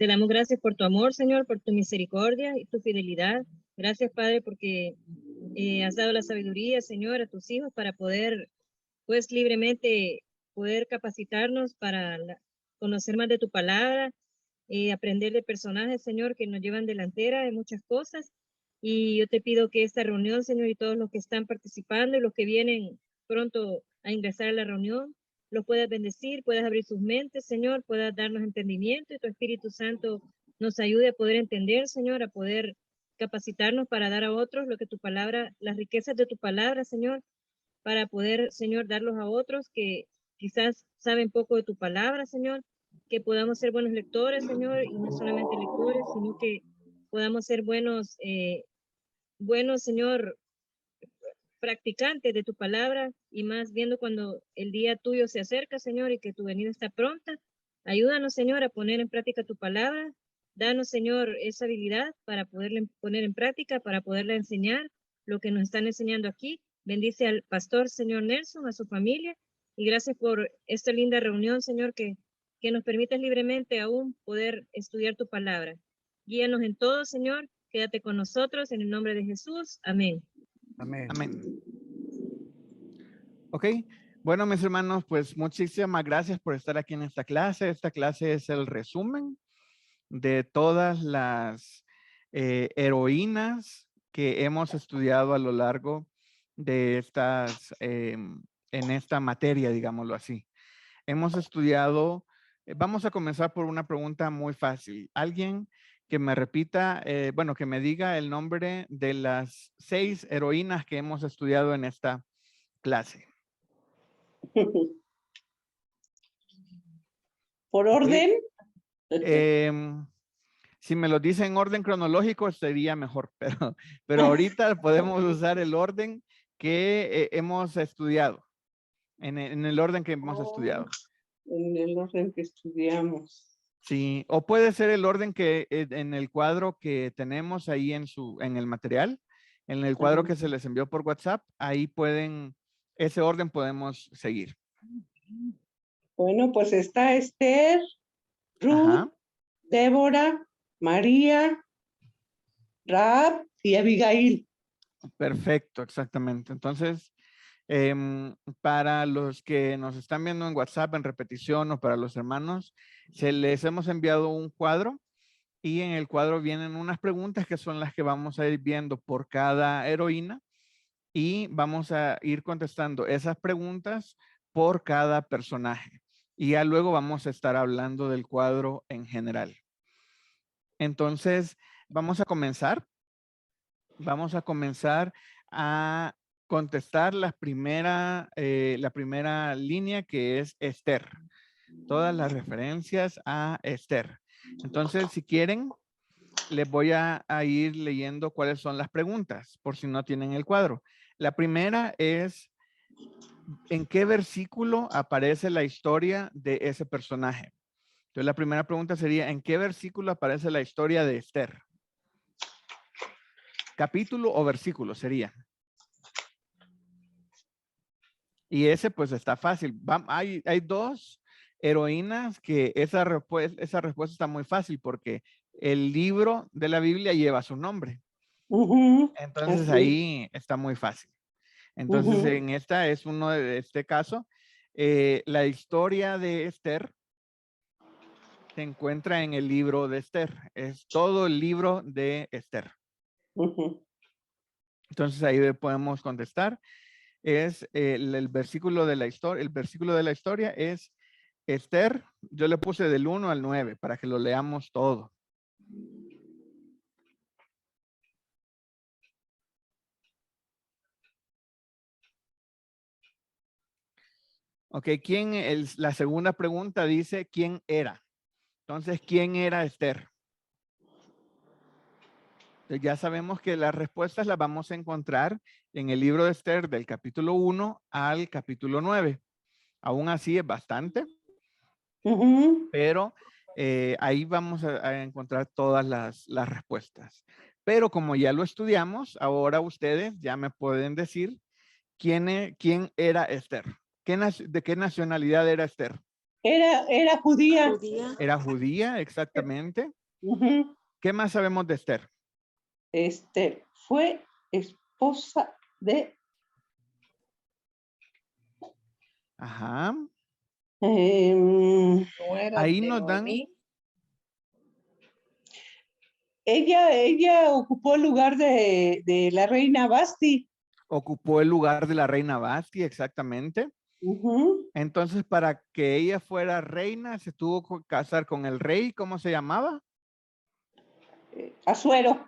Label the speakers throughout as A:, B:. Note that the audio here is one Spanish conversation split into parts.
A: Te damos gracias por tu amor, Señor, por tu misericordia y tu fidelidad. Gracias, Padre, porque has dado la sabiduría, Señor, a tus hijos para poder, pues, libremente poder capacitarnos para conocer más de tu palabra, aprender de personajes, Señor, que nos llevan delantera en muchas cosas. Y yo te pido que esta reunión, Señor, y todos los que están participando y los que vienen pronto a ingresar a la reunión, los puedas bendecir, puedas abrir sus mentes, Señor, puedas darnos entendimiento y tu Espíritu Santo nos ayude a poder entender, Señor, a poder capacitarnos para dar a otros lo que tu palabra, las riquezas de tu palabra, Señor, para poder, Señor, darlos a otros que quizás saben poco de tu palabra, Señor, que podamos ser buenos lectores, Señor, y no solamente lectores, sino que podamos ser buenos, Señor, practicantes de tu palabra y más viendo cuando el día tuyo se acerca, Señor, y que tu venida está pronta. Ayúdanos, Señor, a poner en práctica tu palabra. Danos, Señor, esa habilidad para poderla poner en práctica, para poderla enseñar lo que nos están enseñando aquí. Bendice al pastor, Señor Nelson, a su familia, y gracias por esta linda reunión, Señor, que nos permites libremente aún poder estudiar tu palabra. Guíanos en todo, Señor. Quédate con nosotros en el nombre de Jesús. Amén.
B: Amén.
C: Amén. Ok, bueno, mis hermanos, pues muchísimas gracias por estar aquí en esta clase. Esta clase es el resumen de todas las heroínas que hemos estudiado a lo largo de estas, en esta materia, digámoslo así. Hemos estudiado, vamos a comenzar por una pregunta muy fácil. Alguien que me repita, bueno, que me diga el nombre de las 6 heroínas que hemos estudiado en esta clase.
B: ¿Por orden?
C: Si me lo dice en orden cronológico sería mejor, pero ahorita podemos usar el orden que hemos estudiado, en el orden que hemos estudiado.
B: En el orden que estudiamos.
C: Sí, o puede ser el orden que en el cuadro que tenemos ahí en el material, en el cuadro que se les envió por WhatsApp, ahí pueden, ese orden podemos seguir.
B: Bueno, pues está Esther, Ruth,
C: Ajá.
B: Débora, María, Rahab y Abigail.
C: Perfecto, exactamente. Entonces, para los que nos están viendo en WhatsApp en repetición o para los hermanos, les hemos enviado un cuadro y en el cuadro vienen unas preguntas que son las que vamos a ir viendo por cada heroína y vamos a ir contestando esas preguntas por cada personaje. Y ya luego vamos a estar hablando del cuadro en general. Entonces, vamos a comenzar. Vamos a comenzar a contestar la primera línea que es Esther. Todas las referencias a Esther. Entonces, si quieren, les voy a ir leyendo cuáles son las preguntas, por si no tienen el cuadro. La primera es, ¿en qué versículo aparece la historia de ese personaje? Entonces, la primera pregunta sería, ¿en qué versículo aparece la historia de Esther? Capítulo o versículo sería. Y ese pues está fácil. Hay 2 heroínas que esa respuesta está muy fácil porque el libro de la Biblia lleva su nombre. Entonces ahí está muy fácil. Entonces en esta es uno de este caso. La historia de Esther se encuentra en el libro de Esther. Es todo el libro de Esther. Entonces ahí podemos contestar. Es el versículo de la historia. El versículo de la historia es Esther. Yo le puse del 1 al 9 para que lo leamos todo. Ok, la segunda pregunta dice, ¿quién era? Entonces, ¿quién era Esther? Entonces, ya sabemos que las respuestas las vamos a encontrar en el libro de Esther del capítulo 1 al capítulo 9. Aún así es bastante, pero ahí vamos a encontrar todas las respuestas. Pero como ya lo estudiamos, ahora ustedes ya me pueden decir quién era Esther. ¿De qué nacionalidad era Esther?
B: Era judía.
D: Judía.
C: Era judía, exactamente.
B: Ujú.
C: ¿Qué más sabemos de Esther?
B: Fue esposa de
C: Ajá.
D: Nuera
C: Ahí
D: de
C: nos dan,
D: Noemí.
B: ella ocupó el lugar de la reina Basti.
C: ocupó el lugar de la reina Basti, exactamente.
B: Ujú.
C: Entonces, para que ella fuera reina, se tuvo que casar con el rey, ¿cómo se llamaba?
B: Asuero.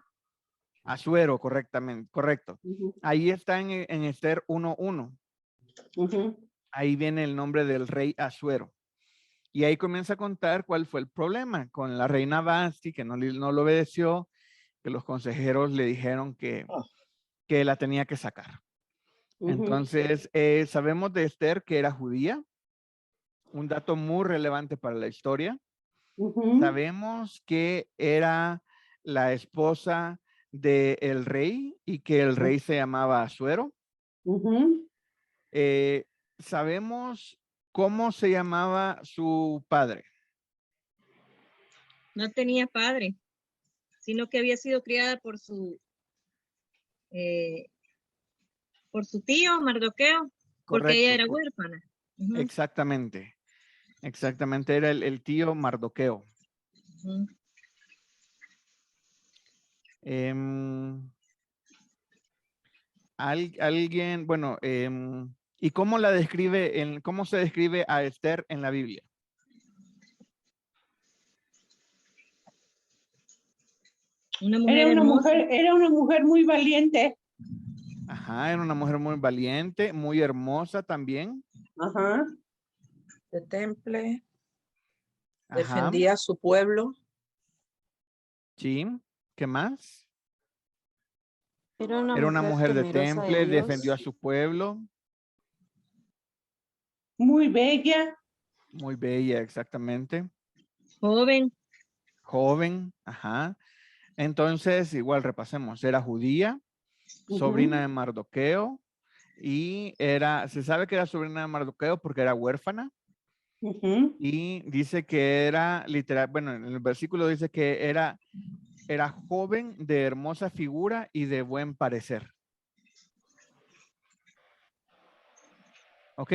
C: Asuero, correctamente, correcto.
B: Ujú,
C: Ahí está en Esther 1:1.
B: ujú,
C: Ahí viene el nombre del rey Asuero. Y ahí comienza a contar cuál fue el problema con la reina Basti, que no lo obedeció, que los consejeros le dijeron que la tenía que sacar.
B: ujú,
C: Entonces, sabemos de Esther que era judía, un dato muy relevante para la historia.
B: ujú,
C: Sabemos que era la esposa del rey y que el rey se llamaba Asuero.
B: ujú.
C: Sabemos cómo se llamaba su padre.
A: No tenía padre, sino que había sido criada por su tío Mardoqueo, porque ella era
C: Correcto,
A: huérfana. Ujú,
C: exactamente. Exactamente, era el tío Mardoqueo.
A: ujú.
C: Alguien, bueno, ¿y cómo la describe, cómo se describe a Esther en la Biblia?
A: Una mujer hermosa.
B: Era una mujer muy valiente.
C: Ajá, era una mujer muy valiente, muy hermosa también.
B: Ajá.
D: De temple.
C: Ajá,
D: Defendía a su pueblo.
C: sí. ¿Qué más?
E: Era
C: Era una mujer de
E: temerosa de
C: temple,
E: Dios.
C: defendió a su pueblo.
B: Muy bella.
C: Muy bella, exactamente.
A: Joven.
C: Joven, ajá. Entonces, igual repasemos, era judía, sobrina de Mardoqueo, y se sabe que era sobrina de Mardoqueo porque era huérfana,
B: Ujú.
C: y dice que era literal, bueno, en el versículo dice que era joven, de hermosa figura y de buen parecer. ¿Ok?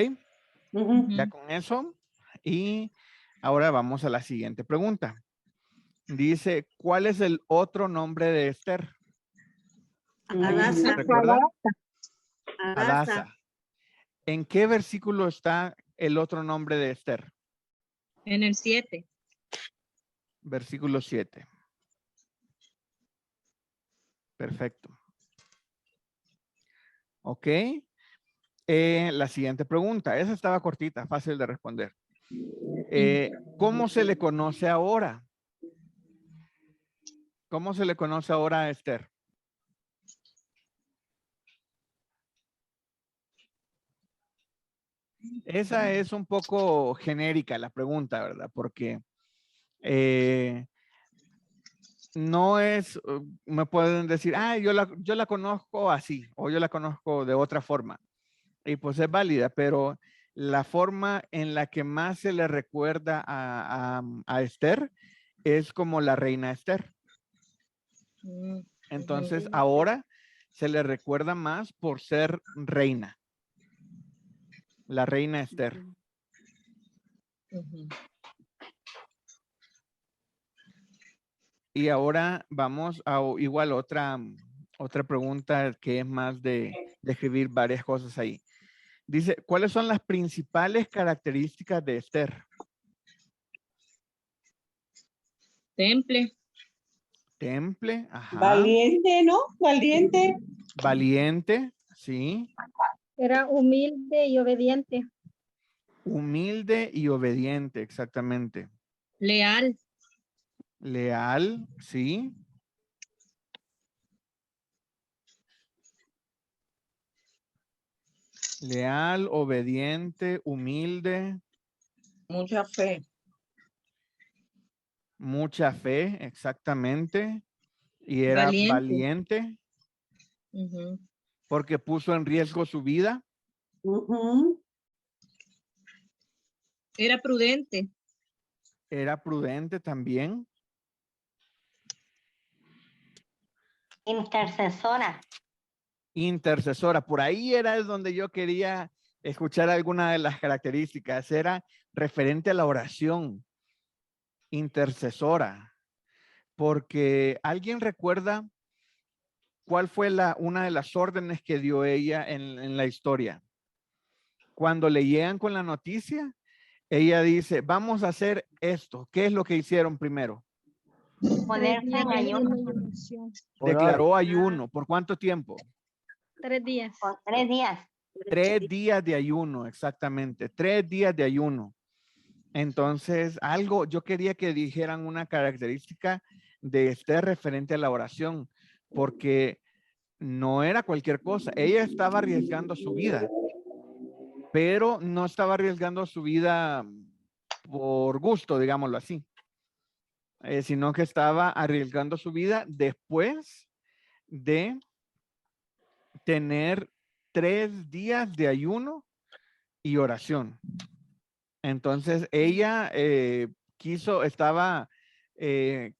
B: Ujú.
C: Ya con eso, y ahora vamos a la siguiente pregunta. Dice, ¿cuál es el otro nombre de Esther?
E: Adasa.
C: ¿Recuerdan?
E: Adasa.
C: Adasa. ¿En qué versículo está el otro nombre de Esther?
A: En el 7.
C: Versículo 7. Perfecto. Ok. La siguiente pregunta. Esa estaba cortita, fácil de responder. ¿Cómo se le conoce ahora? ¿Cómo se le conoce ahora a Esther? Esa es un poco genérica la pregunta, ¿verdad? Porque no es, me pueden decir, yo la conozco así, o yo la conozco de otra forma. Y pues es válida, pero la forma en la que más se le recuerda a Esther es como la reina Esther. Entonces ahora se le recuerda más por ser reina. La reina Esther. Y ahora vamos a igual otra pregunta que es más de escribir varias cosas ahí. Dice, ¿cuáles son las principales características de Esther?
A: Temple.
C: Temple, ajá.
B: Valiente, ¿no? Valiente.
C: Valiente, sí.
F: Era humilde y obediente.
C: Humilde y obediente, exactamente.
A: Leal.
C: Leal, sí. Leal, obediente, humilde.
D: Mucha fe.
C: Mucha fe, exactamente. Y era
A: Valiente.
C: valiente porque puso en riesgo su vida.
B: Ujú.
A: Era prudente.
C: Era prudente también.
E: Intercesora.
C: Intercesora. Por ahí era donde yo quería escuchar alguna de las características. Era referente a la oración. Intercesora. Porque ¿alguien recuerda cuál fue una de las órdenes que dio ella en la historia? Cuando le llegan con la noticia, ella dice, vamos a hacer esto. ¿Qué es lo que hicieron primero?
E: Ponerse
F: 3 días
E: en
F: de
E: ayuno
F: ayuno y oración.
C: Declaró ayuno. ¿Por cuánto tiempo?
F: 3 días.
E: por 3 días.
C: 3 días de ayuno, exactamente. 3 días de ayuno. Entonces, yo quería que dijeran una característica de Esther referente a la oración, porque no era cualquier cosa. Ella estaba arriesgando su vida, pero no estaba arriesgando su vida por gusto, digámoslo así, sino que estaba arriesgando su vida después de tener 3 días de ayuno y oración. Entonces ella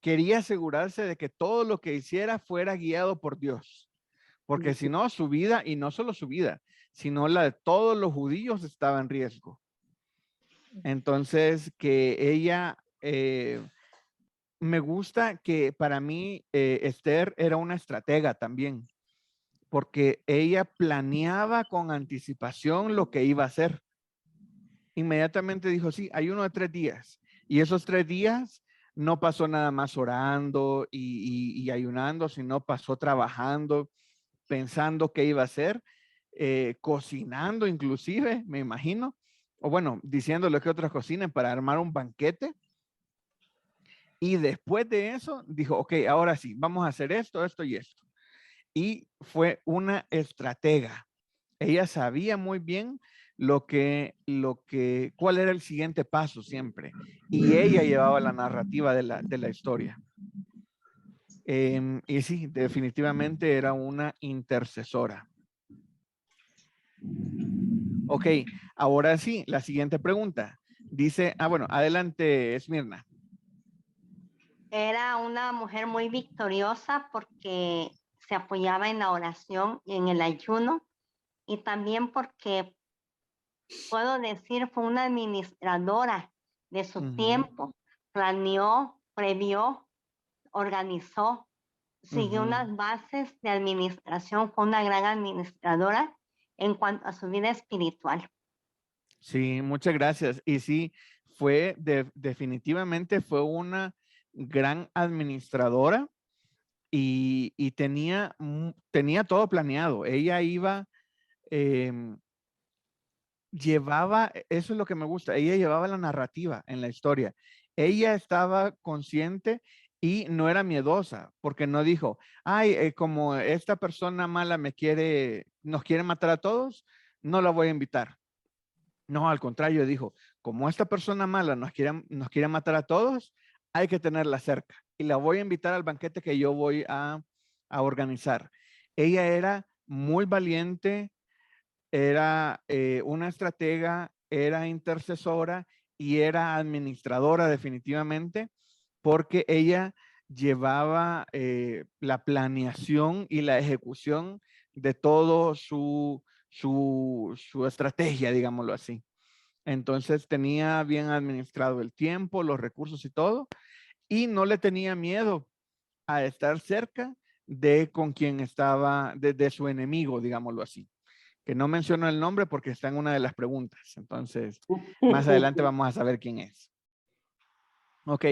C: quería asegurarse de que todo lo que hiciera fuera guiado por Dios, porque si no, su vida, y no solo su vida, sino la de todos los judíos estaba en riesgo. Entonces que ella, me gusta que para mí Esther era una estratega también, porque ella planeaba con anticipación lo que iba a hacer. Inmediatamente dijo, sí, ayuno de 3 días. Y esos 3 días no pasó nada más orando y ayunando, sino pasó trabajando, pensando qué iba a hacer, cocinando inclusive, me imagino. O bueno, diciéndole que otros cocinen para armar un banquete. Y después de eso dijo, ok, ahora sí, vamos a hacer esto, esto y esto. Y fue una estratega. Ella sabía muy bien cuál era el siguiente paso siempre. Y ella llevaba la narrativa de la historia. Y sí, definitivamente era una intercesora. Ok, ahora sí, la siguiente pregunta. Dice, bueno, adelante, Esmirna.
E: Era una mujer muy victoriosa porque se apoyaba en la oración y en el ayuno, y también porque, puedo decir, fue una administradora de su tiempo. Planeó, previó, organizó, siguió unas bases de administración, fue una gran administradora en cuanto a su vida espiritual.
C: Sí, muchas gracias. Y sí, definitivamente fue una gran administradora y tenía todo planeado. Ella eso es lo que me gusta, ella llevaba la narrativa en la historia. Ella estaba consciente y no era miedosa, porque no dijo, ay, como esta persona mala nos quiere matar a todos, no la voy a invitar. No, al contrario, dijo, como esta persona mala nos quiere matar a todos, hay que tenerla cerca y la voy a invitar al banquete que yo voy a organizar. Ella era muy valiente, era una estratega, era intercesora y era administradora definitivamente, porque ella llevaba la planeación y la ejecución de todo su estrategia, digámoslo así. Entonces tenía bien administrado el tiempo, los recursos y todo, y no le tenía miedo a estar cerca de con quien estaba, de su enemigo, digámoslo así. Que no menciono el nombre porque está en una de las preguntas. Entonces, más adelante vamos a saber quién es. Ok,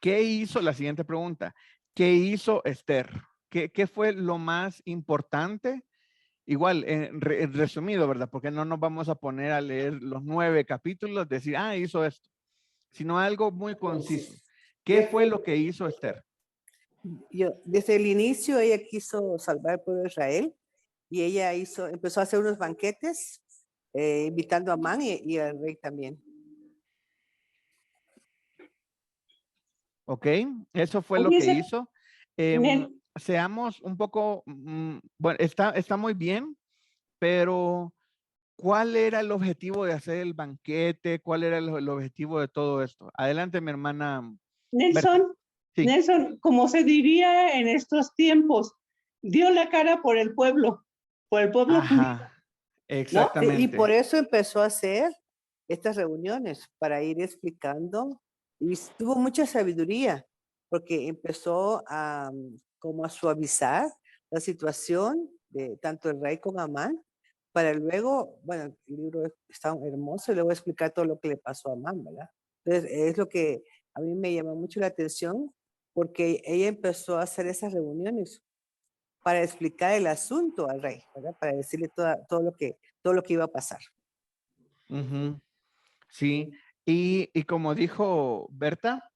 C: ¿qué hizo? La siguiente pregunta. ¿Qué hizo Esther? ¿Qué fue lo más importante? Igual, en resumido, ¿verdad? Porque no nos vamos a poner a leer los 9 capítulos, decir, hizo esto, sino algo muy conciso. ¿Qué fue lo que hizo Esther?
B: Desde el inicio ella quiso salvar al pueblo de Israel y ella empezó a hacer unos banquetes invitando a Amán y al rey también.
C: Ok, eso fue lo que hizo. Seamos un poco, bueno, está muy bien, pero ¿cuál era el objetivo de hacer el banquete? ¿Cuál era el objetivo de todo esto? Adelante, mi hermana.
G: Nelson,
C: Sí.
G: Nelson, como se diría en estos tiempos, dio la cara por el pueblo judío,
C: Ajá, exactamente.
B: Y por eso empezó a hacer estas reuniones, para ir explicando, y tuvo mucha sabiduría, porque empezó a como a suavizar la situación de tanto el rey con Amán, para luego, bueno, el libro está hermoso y le voy a explicar todo lo que le pasó a Amán, ¿verdad? Entonces, es lo que a mí me llama mucho la atención, porque ella empezó a hacer esas reuniones para explicar el asunto al rey, ¿verdad? Para decirle todo lo que iba a pasar.
C: Ujú. Sí, y como dijo Berta,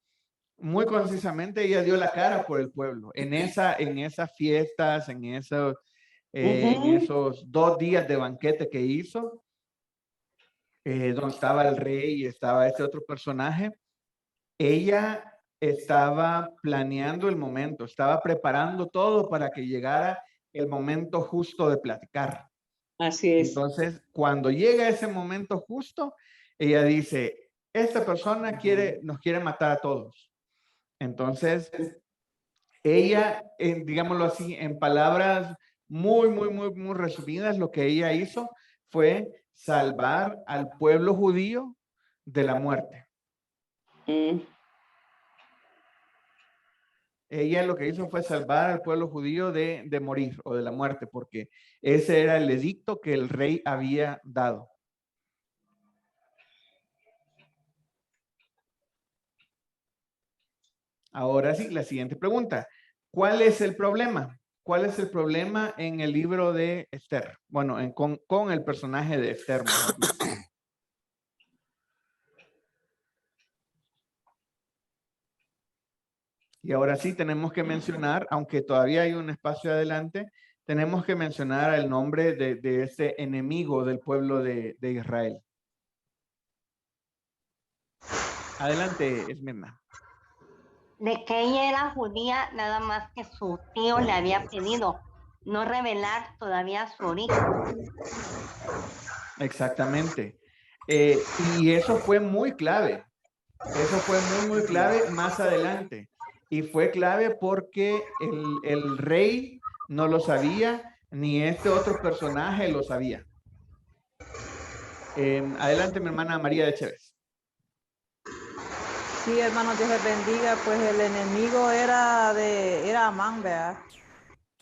C: muy concisamente ella dio la cara por el pueblo. En esas fiestas, en esos 2 días de banquete que hizo, donde estaba el rey y estaba este otro personaje, ella estaba planeando el momento, estaba preparando todo para que llegara el momento justo de platicar.
G: Así es.
C: Entonces, cuando llega ese momento justo, ella dice, esta persona nos quiere matar a todos. Entonces, ella, digámoslo así, en palabras muy, muy, muy, muy resumidas, lo que ella hizo fue salvar al pueblo judío de la muerte. Ella lo que hizo fue salvar al pueblo judío de morir o de la muerte, porque ese era el edicto que el rey había dado. Ahora sí, la siguiente pregunta. ¿Cuál es el problema? ¿Cuál es el problema en el libro de Esther? Bueno, con el personaje de Esther. Y ahora sí tenemos que mencionar, aunque todavía hay un espacio adelante, tenemos que mencionar el nombre de ese enemigo del pueblo de Israel. Adelante, Esmirna.
E: De que ella era judía, nada más que su tío le había pedido no revelar todavía su origen.
C: Exactamente. Y eso fue muy clave. Eso fue muy, muy clave más adelante. Y fue clave porque el rey no lo sabía, ni este otro personaje lo sabía. Adelante, mi hermana María de Chévez.
H: Sí, hermanos, Dios les bendiga. Pues el enemigo era Amán, ¿verdad?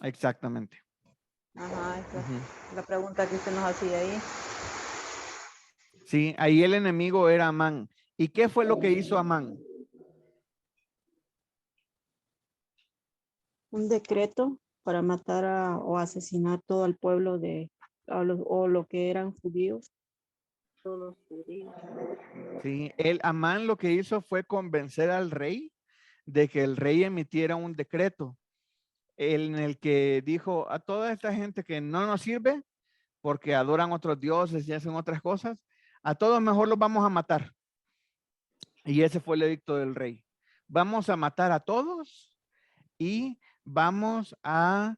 C: Exactamente.
H: Ajá, esa es la pregunta que usted nos hacía ahí.
C: Sí, ahí el enemigo era Amán. ¿Y qué fue lo que hizo Amán?
I: Un decreto para matar o asesinar todo el pueblo o lo que eran judíos. Todos judíos.
C: Sí, Amán lo que hizo fue convencer al rey de que el rey emitiera un decreto en el que dijo a toda esta gente que no nos sirve porque adoran otros dioses y hacen otras cosas, a todos mejor los vamos a matar. Y ese fue el edicto del rey. Vamos a matar a todos y vamos a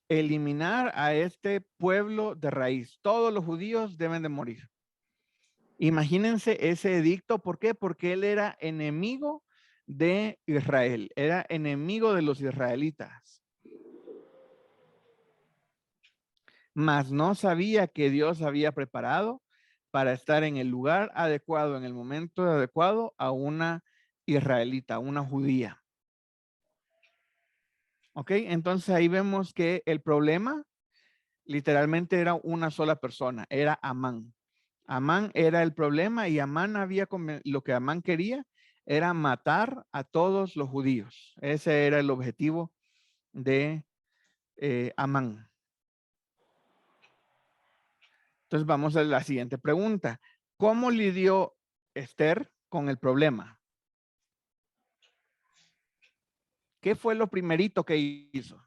C: eliminar a este pueblo de raíz. Todos los judíos deben de morir. Imagínense ese edicto. ¿Por qué? Porque él era enemigo de Israel. Era enemigo de los israelitas. Mas no sabía que Dios había preparado para estar en el lugar adecuado, en el momento adecuado, a una israelita, una judía. ¿Ok? Entonces ahí vemos que el problema literalmente era una sola persona, era Amán. Amán era el problema y Amán lo que Amán quería era matar a todos los judíos. Ese era el objetivo de Amán. Entonces vamos a la siguiente pregunta. ¿Cómo lidió Esther con el problema? ¿Qué fue lo primerito que hizo?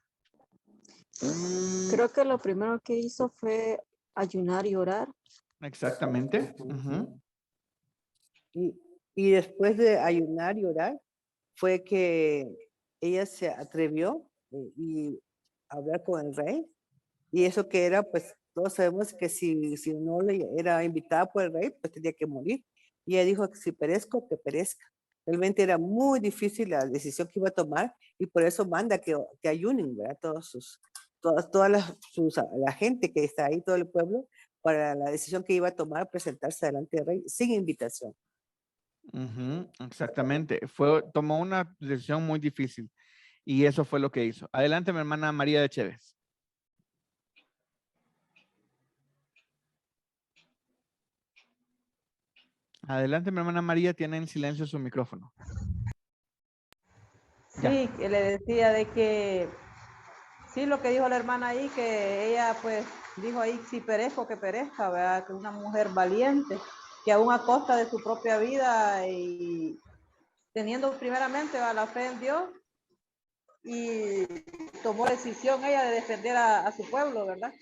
I: Creo que lo primero que hizo fue ayunar y orar.
C: Exactamente.
B: Y después de ayunar y orar, fue que ella se atrevió y hablar con el rey. Y eso que era, pues, todos sabemos que si no le era invitada por el rey, pues tenía que morir. Y ella dijo que si perezco, que perezca. Realmente era muy difícil la decisión que iba a tomar y por eso manda que ayunen, ¿verdad? La gente que está ahí, todo el pueblo, para la decisión que iba a tomar, presentarse delante del rey sin invitación.
C: Ujú, exactamente. Tomó una decisión muy difícil y eso fue lo que hizo. Adelante, mi hermana María de Chévez. Adelante, mi hermana María, tiene en silencio su micrófono. Ya.
H: Sí, que le decía de que, sí, lo que dijo la hermana ahí, que ella pues dijo ahí, si perezco, que perezca, ¿verdad? Que es una mujer valiente, que aún a costa de su propia vida y teniendo primeramente la fe en Dios, y tomó decisión ella de defender a su pueblo, ¿verdad?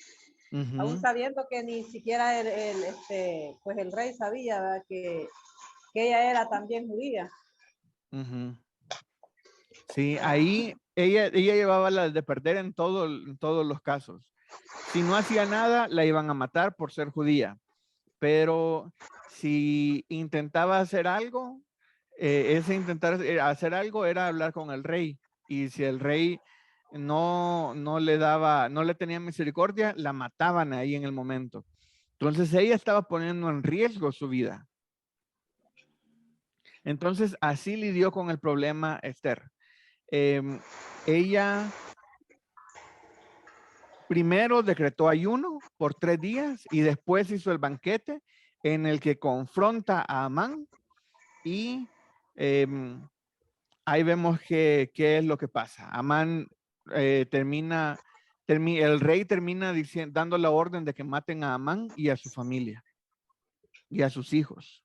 H: Aún sabiendo que ni siquiera pues el rey sabía, ¿verdad? Que ella era también judía.
C: Sí, ahí ella llevaba la de perder en todos los casos. Si no hacía nada, la iban a matar por ser judía. Pero si intentaba hacer algo, ese intentar hacer algo era hablar con el rey. Y si el rey no le tenía misericordia, la mataban ahí en el momento. Entonces ella estaba poniendo en riesgo su vida. Entonces así lidió con el problema Esther. Ella primero decretó ayuno por 3 días y después hizo el banquete en el que confronta a Amán y ahí vemos qué es lo que pasa. Amán el rey termina dando la orden de que maten a Amán y a su familia y a sus hijos.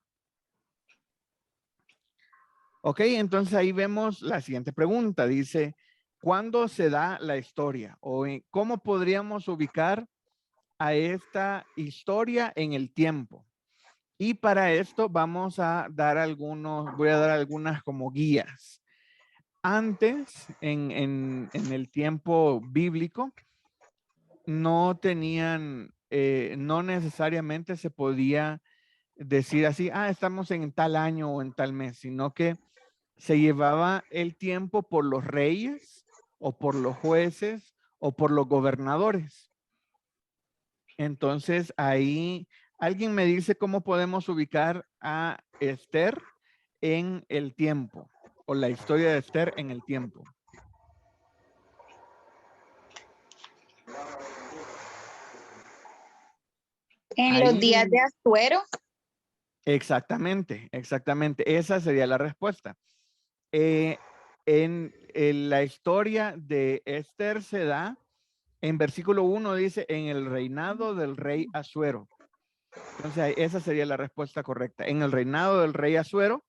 C: Ok, entonces ahí vemos la siguiente pregunta. Dice, ¿cuándo se da la historia? ¿O cómo podríamos ubicar a esta historia en el tiempo? Y para esto vamos a dar voy a dar algunas como guías. Antes, en el tiempo bíblico, no tenían, no necesariamente se podía decir así, estamos en tal año o en tal mes, sino que se llevaba el tiempo por los reyes o por los jueces o por los gobernadores. Entonces ahí alguien me dice cómo podemos ubicar a Esther en el tiempo o la historia de Esther en el tiempo.
J: En los días de Asuero.
C: Exactamente. Esa sería la respuesta. En la historia de Esther se da, en versículo 1 dice, en el reinado del rey Asuero. Entonces, esa sería la respuesta correcta. En el reinado del rey Asuero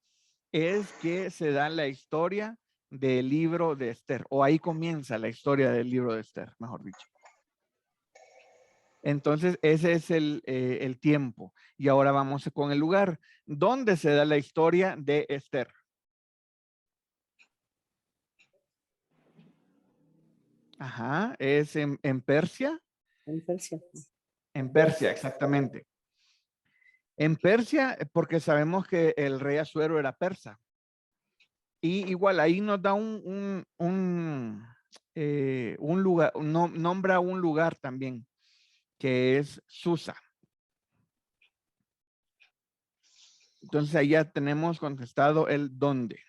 C: es que se da la historia del libro de Esther, o ahí comienza la historia del libro de Esther, mejor dicho. Entonces, ese es el tiempo. Y ahora vamos con el lugar. ¿Dónde se da la historia de Esther? Ajá, es en Persia.
B: En Persia.
C: En Persia, exactamente. En Persia, porque sabemos que el rey Asuero era persa. Y igual ahí nos da un lugar, nombra un lugar también, que es Susa. Entonces ahí ya tenemos contestado el dónde.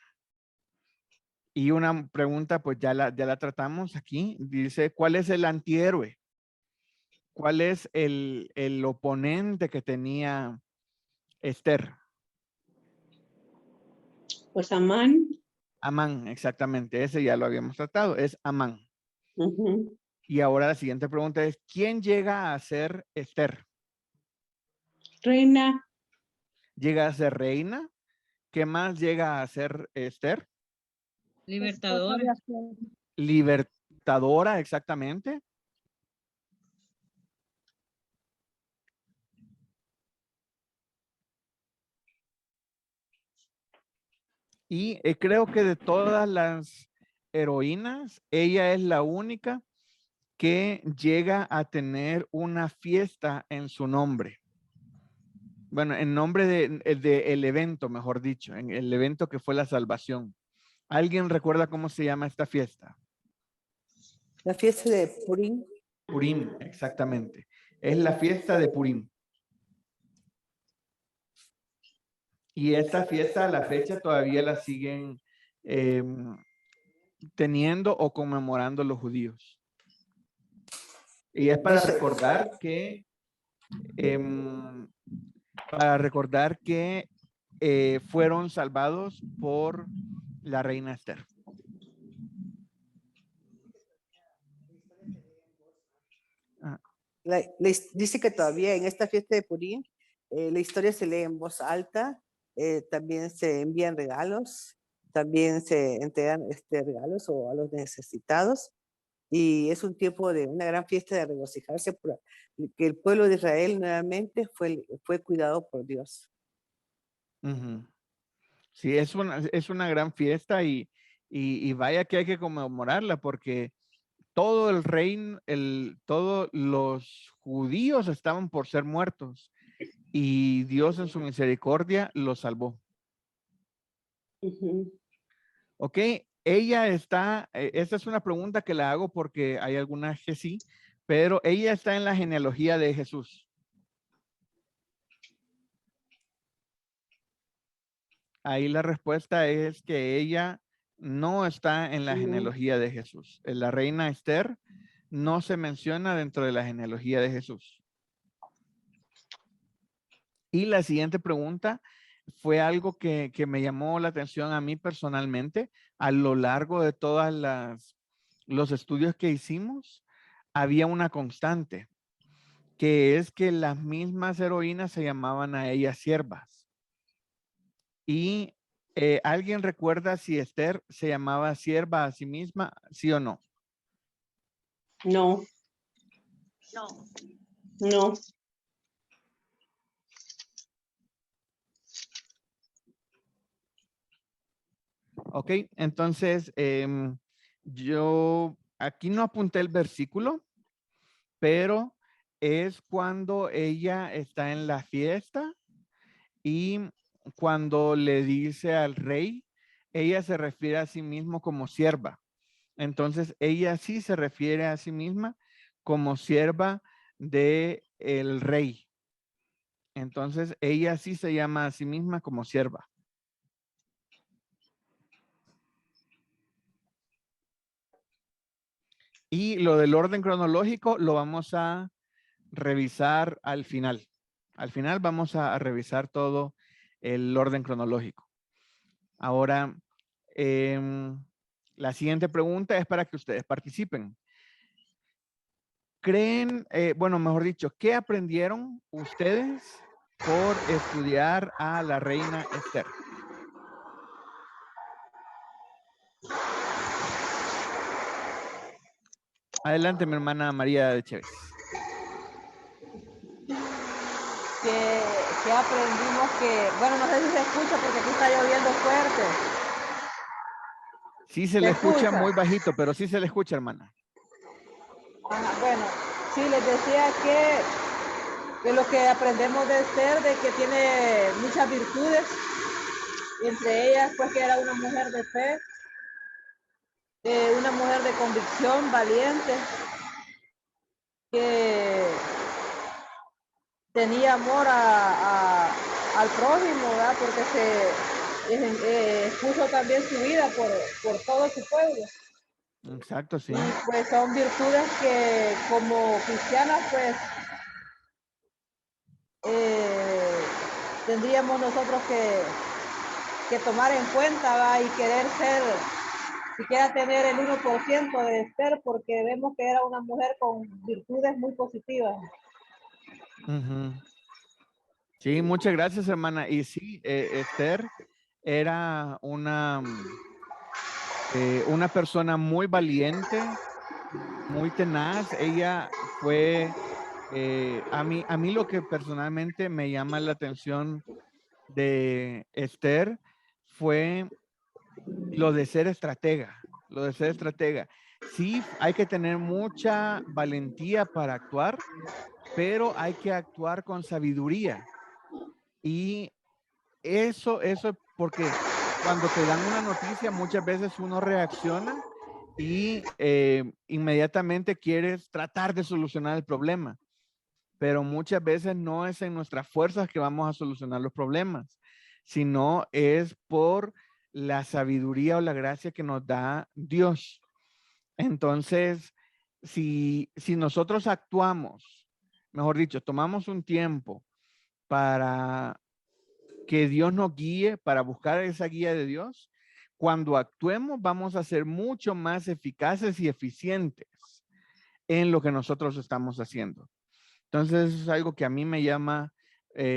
C: Y una pregunta, pues ya la tratamos aquí. Dice, ¿cuál es el antihéroe? ¿Cuál es el oponente que tenía Esther?
G: Pues Amán.
C: Amán, exactamente. Ese ya lo habíamos tratado. Es Amán. Y ahora la siguiente pregunta es, ¿quién llega a ser Esther?
G: Reina.
C: ¿Llega a ser reina? ¿Qué más llega a ser Esther?
A: Libertadora.
C: Libertadora, exactamente. Y creo que de todas las heroínas, ella es la única que llega a tener una fiesta en su nombre. Bueno, en nombre del evento, mejor dicho, en el evento que fue la salvación. ¿Alguien recuerda cómo se llama esta fiesta?
B: La fiesta de Purim.
C: Purim, exactamente. Es la fiesta de Purim. Y esta fiesta a la fecha todavía la siguen teniendo o conmemorando los judíos. Y es para recordar que fueron salvados por la reina Esther.
B: Dice que todavía en esta fiesta de Purim, la historia se lee en voz alta, también se envían regalos, también se entregan regalos a los necesitados, y es un tiempo de una gran fiesta de regocijarse por que el pueblo de Israel nuevamente fue cuidado por Dios.
C: Sí, es una gran fiesta y vaya que hay que conmemorarla porque todo el reino, todos los judíos estaban por ser muertos y Dios en su misericordia los salvó. Ok, ella está, esta es una pregunta que la hago porque hay algunas que sí, pero ella está en la genealogía de Jesús. Ahí la respuesta es que ella no está en la genealogía de Jesús. La reina Esther no se menciona dentro de la genealogía de Jesús. Y la siguiente pregunta fue algo que me llamó la atención a mí personalmente. A lo largo de todos los estudios que hicimos, había una constante, que es que las mismas heroínas se llamaban a ellas siervas. Y ¿alguien recuerda si Esther se llamaba sierva a sí misma, sí o no?
G: No.
F: No.
G: No.
C: Ok, entonces yo aquí no apunté el versículo, pero es cuando ella está en la fiesta y cuando le dice al rey, ella se refiere a sí mismo como sierva. Entonces ella sí se refiere a sí misma como sierva de el rey. Entonces ella sí se llama a sí misma como sierva. Y lo del orden cronológico lo vamos a revisar al final. Al final vamos a revisar todo el orden cronológico. Ahora, la siguiente pregunta es para que ustedes participen. ¿Creen, bueno, mejor dicho, qué aprendieron ustedes por estudiar a la reina Esther? Adelante, mi hermana María de Chévez.
H: Que aprendimos que, bueno, no sé si se escucha porque aquí está lloviendo fuerte.
C: Sí se le escucha muy bajito, pero sí se le escucha, hermana.
H: Ajá, bueno, sí, les decía que lo que aprendemos de Esther, de que tiene muchas virtudes, y entre ellas, pues que era una mujer de fe, una mujer de convicción, valiente, que tenía amor al prójimo, ¿verdad? Porque se puso también su vida por todo su pueblo.
C: Exacto, sí.
H: Y pues son virtudes que como cristianas, pues tendríamos nosotros que tomar en cuenta, ¿va? Y querer ser, siquiera tener el 1% de Esther, porque vemos que era una mujer con virtudes muy positivas.
C: Sí, muchas gracias, hermana. Y sí, Esther era una persona muy valiente, muy tenaz. Ella fue, a mí lo que personalmente me llama la atención de Esther fue lo de ser estratega, sí hay que tener mucha valentía para actuar, pero hay que actuar con sabiduría. Y eso porque cuando te dan una noticia, muchas veces uno reacciona y inmediatamente quieres tratar de solucionar el problema. Pero muchas veces no es en nuestras fuerzas que vamos a solucionar los problemas, sino es por la sabiduría o la gracia que nos da Dios. Entonces, si nosotros actuamos, mejor dicho, tomamos un tiempo para que Dios nos guíe, para buscar esa guía de Dios, cuando actuemos vamos a ser mucho más eficaces y eficientes en lo que nosotros estamos haciendo. Entonces, eso es algo que a mí me llama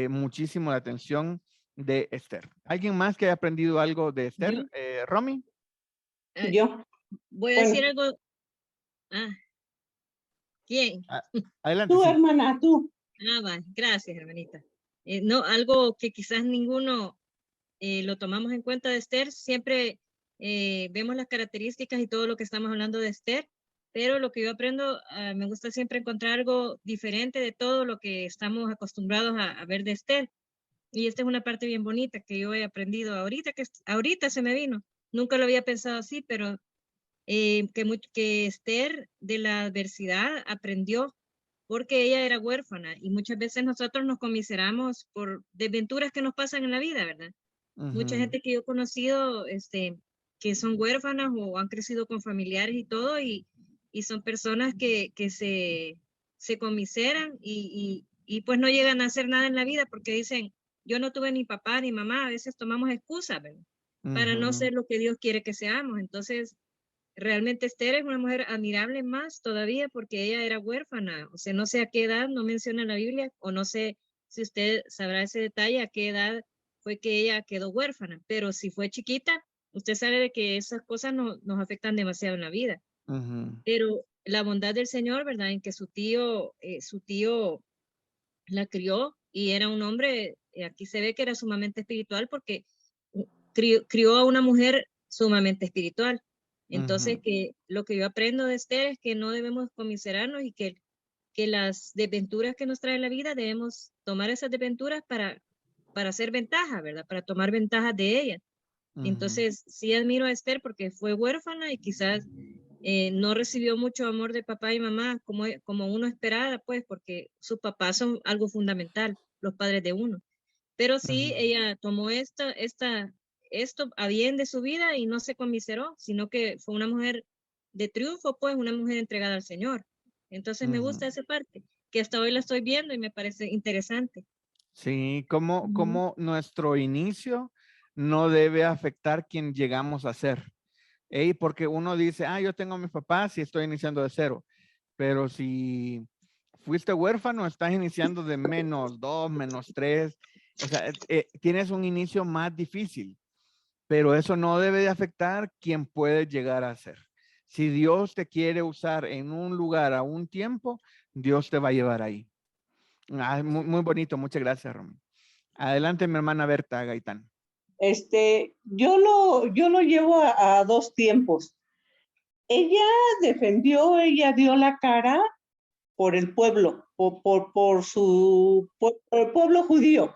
C: muchísimo la atención de Esther. ¿Alguien más que haya aprendido algo de Esther?
A: Yo,
C: Romy.
G: Yo,
A: voy a
G: bueno,
A: decir algo. Ah, ¿quién?
C: Adelante,
G: tú,
C: sí.
G: hermana, tú.
A: Va, gracias, hermanita. No, algo que quizás ninguno lo tomamos en cuenta de Esther, siempre vemos las características y todo lo que estamos hablando de Esther, pero lo que yo aprendo, me gusta siempre encontrar algo diferente de todo lo que estamos acostumbrados a ver de Esther. Y esta es una parte bien bonita que yo he aprendido ahorita, que ahorita se me vino. Nunca lo había pensado así, pero que Esther de la adversidad aprendió porque ella era huérfana y muchas veces nosotros nos conmiseramos por desventuras que nos pasan en la vida, ¿verdad? Mucha gente que yo he conocido, que son huérfanas o han crecido con familiares y todo, y son personas que se conmiseran y pues no llegan a hacer nada en la vida porque dicen, yo no tuve ni papá ni mamá, a veces tomamos excusas, ¿verdad? Para no ser lo que Dios quiere que seamos. Entonces, realmente Esther es una mujer admirable más todavía porque ella era huérfana, o sea, no sé a qué edad, no menciona la Biblia, o no sé si usted sabrá ese detalle, a qué edad fue que ella quedó huérfana, pero si fue chiquita, usted sabe de que esas cosas nos afectan demasiado en la vida. Pero la bondad del Señor, ¿verdad? En que su tío la crió y era un hombre, aquí se ve que era sumamente espiritual porque crió a una mujer sumamente espiritual. Entonces, que lo que yo aprendo de Esther es que no debemos conmiserarnos y que las desventuras que nos trae la vida debemos tomar esas desventuras para hacer ventaja, ¿verdad? Para tomar ventaja de ellas. Entonces, sí admiro a Esther porque fue huérfana y quizás no recibió mucho amor de papá y mamá como uno esperaba, pues, porque sus papás son algo fundamental, los padres de uno. Pero sí, ella tomó esto a bien de su vida y no se conmiseró, sino que fue una mujer de triunfo, pues, una mujer entregada al Señor. Entonces me gusta esa parte, que hasta hoy la estoy viendo y me parece interesante.
C: Sí, como nuestro inicio no debe afectar quien llegamos a ser. Porque uno dice, yo tengo a mis papás y estoy iniciando de cero. Pero si fuiste huérfano, estás iniciando de -2, -3. O sea, tienes un inicio más difícil. Pero eso no debe de afectar quien puede llegar a ser. Si Dios te quiere usar en un lugar a un tiempo, Dios te va a llevar ahí. Muy, muy bonito. Muchas gracias, Romy. Adelante, mi hermana Berta Gaitán.
G: Yo lo llevo a dos tiempos. Ella defendió, ella dio la cara por el pueblo, por el pueblo judío.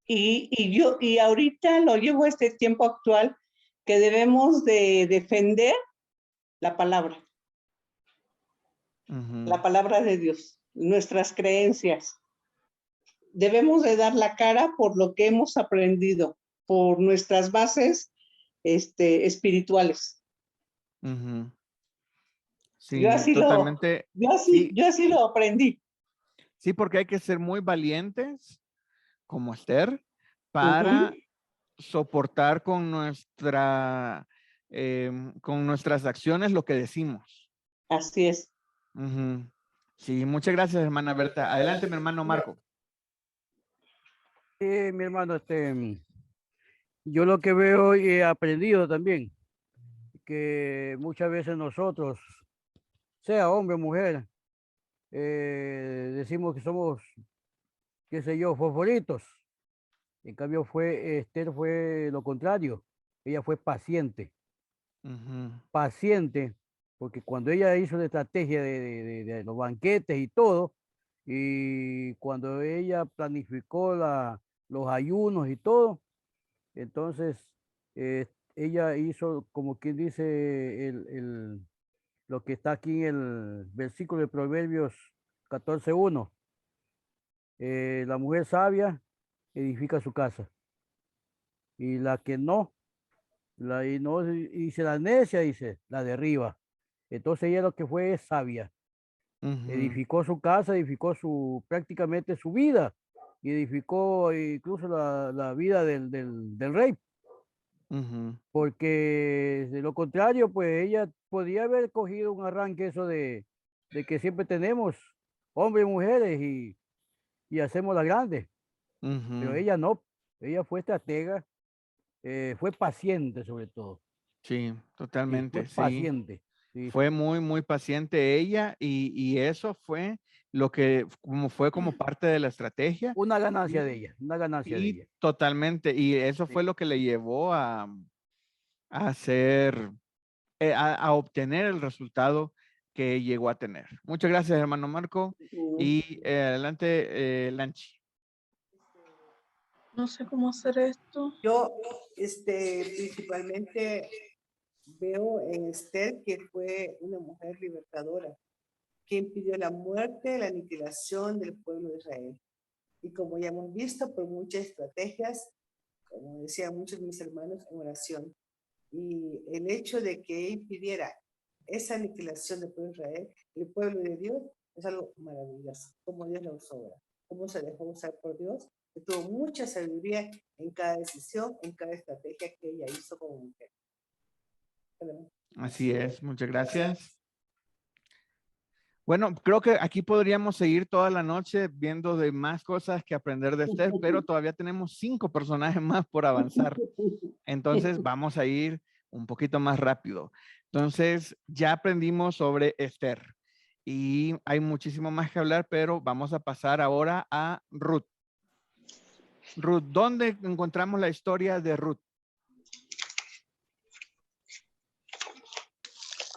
G: Y ahorita lo llevo a este tiempo actual que debemos de defender la palabra. La palabra de Dios, nuestras creencias. Debemos de dar la cara por lo que hemos aprendido, por nuestras bases espirituales.
C: Sí,
G: Yo así
C: totalmente.
G: yo así lo aprendí.
C: Sí, porque hay que ser muy valientes, como Esther, para soportar con nuestras acciones lo que decimos.
G: Así es.
C: Sí, muchas gracias, hermana Berta. Adelante, mi hermano Marco.
K: Sí, mi hermano, yo lo que veo y he aprendido también, que muchas veces nosotros, sea hombre o mujer, decimos que somos, qué sé yo, fosforitos. En cambio, Esther fue lo contrario. Ella fue paciente. Paciente, porque cuando ella hizo la estrategia de los banquetes y todo, y cuando ella planificó los ayunos y todo, entonces ella hizo, como quien dice, lo que está aquí en el versículo de Proverbios 14:1. La mujer sabia edifica su casa, y la que no, y se la necia, dice, la derriba. Entonces ella lo que fue es sabia. Edificó su casa, edificó prácticamente su vida, y edificó incluso la vida del rey, porque de lo contrario, pues ella podía haber cogido un arranque eso de que siempre tenemos hombres y mujeres y hacemos la grande, pero ella no, ella fue estratega, fue paciente sobre todo.
C: Sí,
K: Sí,
C: totalmente,
K: fue
C: sí.
K: paciente. Sí,
C: Fue
K: sí.
C: muy, muy paciente ella y eso fue lo que fue como parte de la estrategia.
K: Una ganancia de ella, una ganancia de
C: Y
K: ella.
C: totalmente, y eso
K: Sí.
C: fue lo que le llevó a hacer, a obtener el resultado que llegó a tener. Muchas gracias, hermano Marco. Y adelante, Lanchi.
D: No sé cómo hacer esto.
B: Yo, principalmente veo en Esther que fue una mujer libertadora, que impidió la muerte, la aniquilación del pueblo de Israel. Y como ya hemos visto, por muchas estrategias, como decían muchos de mis hermanos, en oración. Y el hecho de que impidiera esa aniquilación del pueblo de Israel, el pueblo de Dios, es algo maravilloso. Cómo Dios la usó, cómo se dejó usar por Dios, que tuvo mucha sabiduría en cada decisión, en cada estrategia que ella hizo como mujer.
C: Así es, muchas gracias. Bueno, creo que aquí podríamos seguir toda la noche viendo de más cosas que aprender de Esther, pero todavía tenemos 5 personajes más por avanzar. Entonces vamos a ir un poquito más rápido. Entonces ya aprendimos sobre Esther y hay muchísimo más que hablar, pero vamos a pasar ahora a Ruth. Ruth, ¿dónde encontramos la historia de Ruth?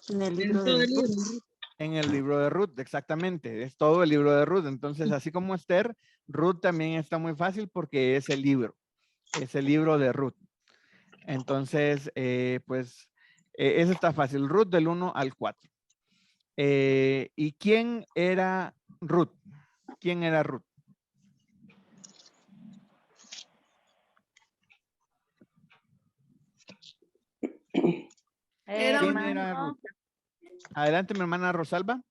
I: En el libro de Ruth.
C: En el libro de Ruth, exactamente. Es todo el libro de Ruth. Entonces, así como Esther, Ruth también está muy fácil porque es el libro de Ruth. Entonces, pues, eso está fácil. Ruth del 1 al 4. ¿Y quién era Ruth? ¿Quién era Ruth? ¿Quién era Ruth? Adelante, mi hermana Rosalba.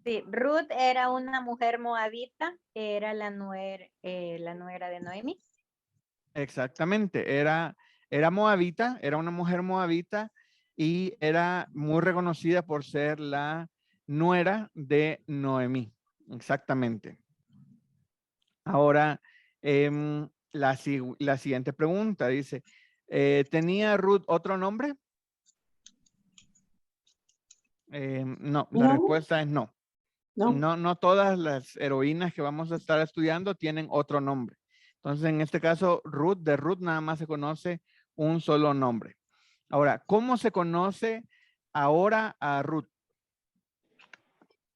L: Sí, Ruth era una mujer moabita, que era la nuera de Noemi.
C: Exactamente, era moabita, era una mujer moabita y era muy reconocida por ser la nuera de Noemí. Exactamente. Ahora, la siguiente pregunta dice, ¿tenía Ruth otro nombre? No, la respuesta es no. No todas las heroínas que vamos a estar estudiando tienen otro nombre. Entonces, en este caso, de Ruth nada más se conoce un solo nombre. Ahora, ¿cómo se conoce ahora a Ruth?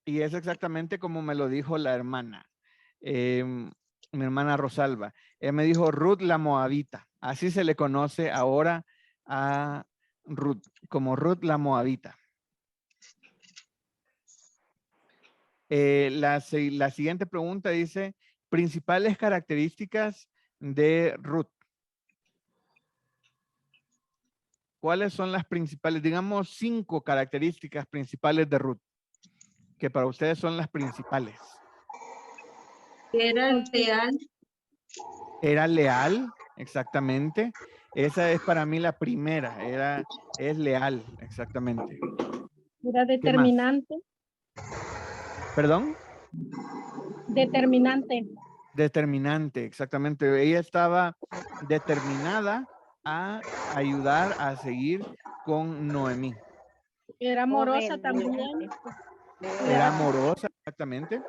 C: Y es exactamente como me lo dijo la hermana, mi hermana Rosalba. Ella me dijo Ruth la Moabita. Así se le conoce ahora a Ruth, como Ruth la Moabita. La siguiente pregunta dice, principales características de Ruth. ¿Cuáles son las principales? Digamos 5 características principales de Ruth, que para ustedes son las principales.
A: Era leal.
C: Era leal, exactamente. Esa es para mí la primera, es leal, exactamente.
M: Era determinante.
C: ¿Perdón?
M: Determinante.
C: Determinante, exactamente. Ella estaba determinada a ayudar a seguir con Noemí.
M: Era amorosa también.
C: Era amorosa, exactamente.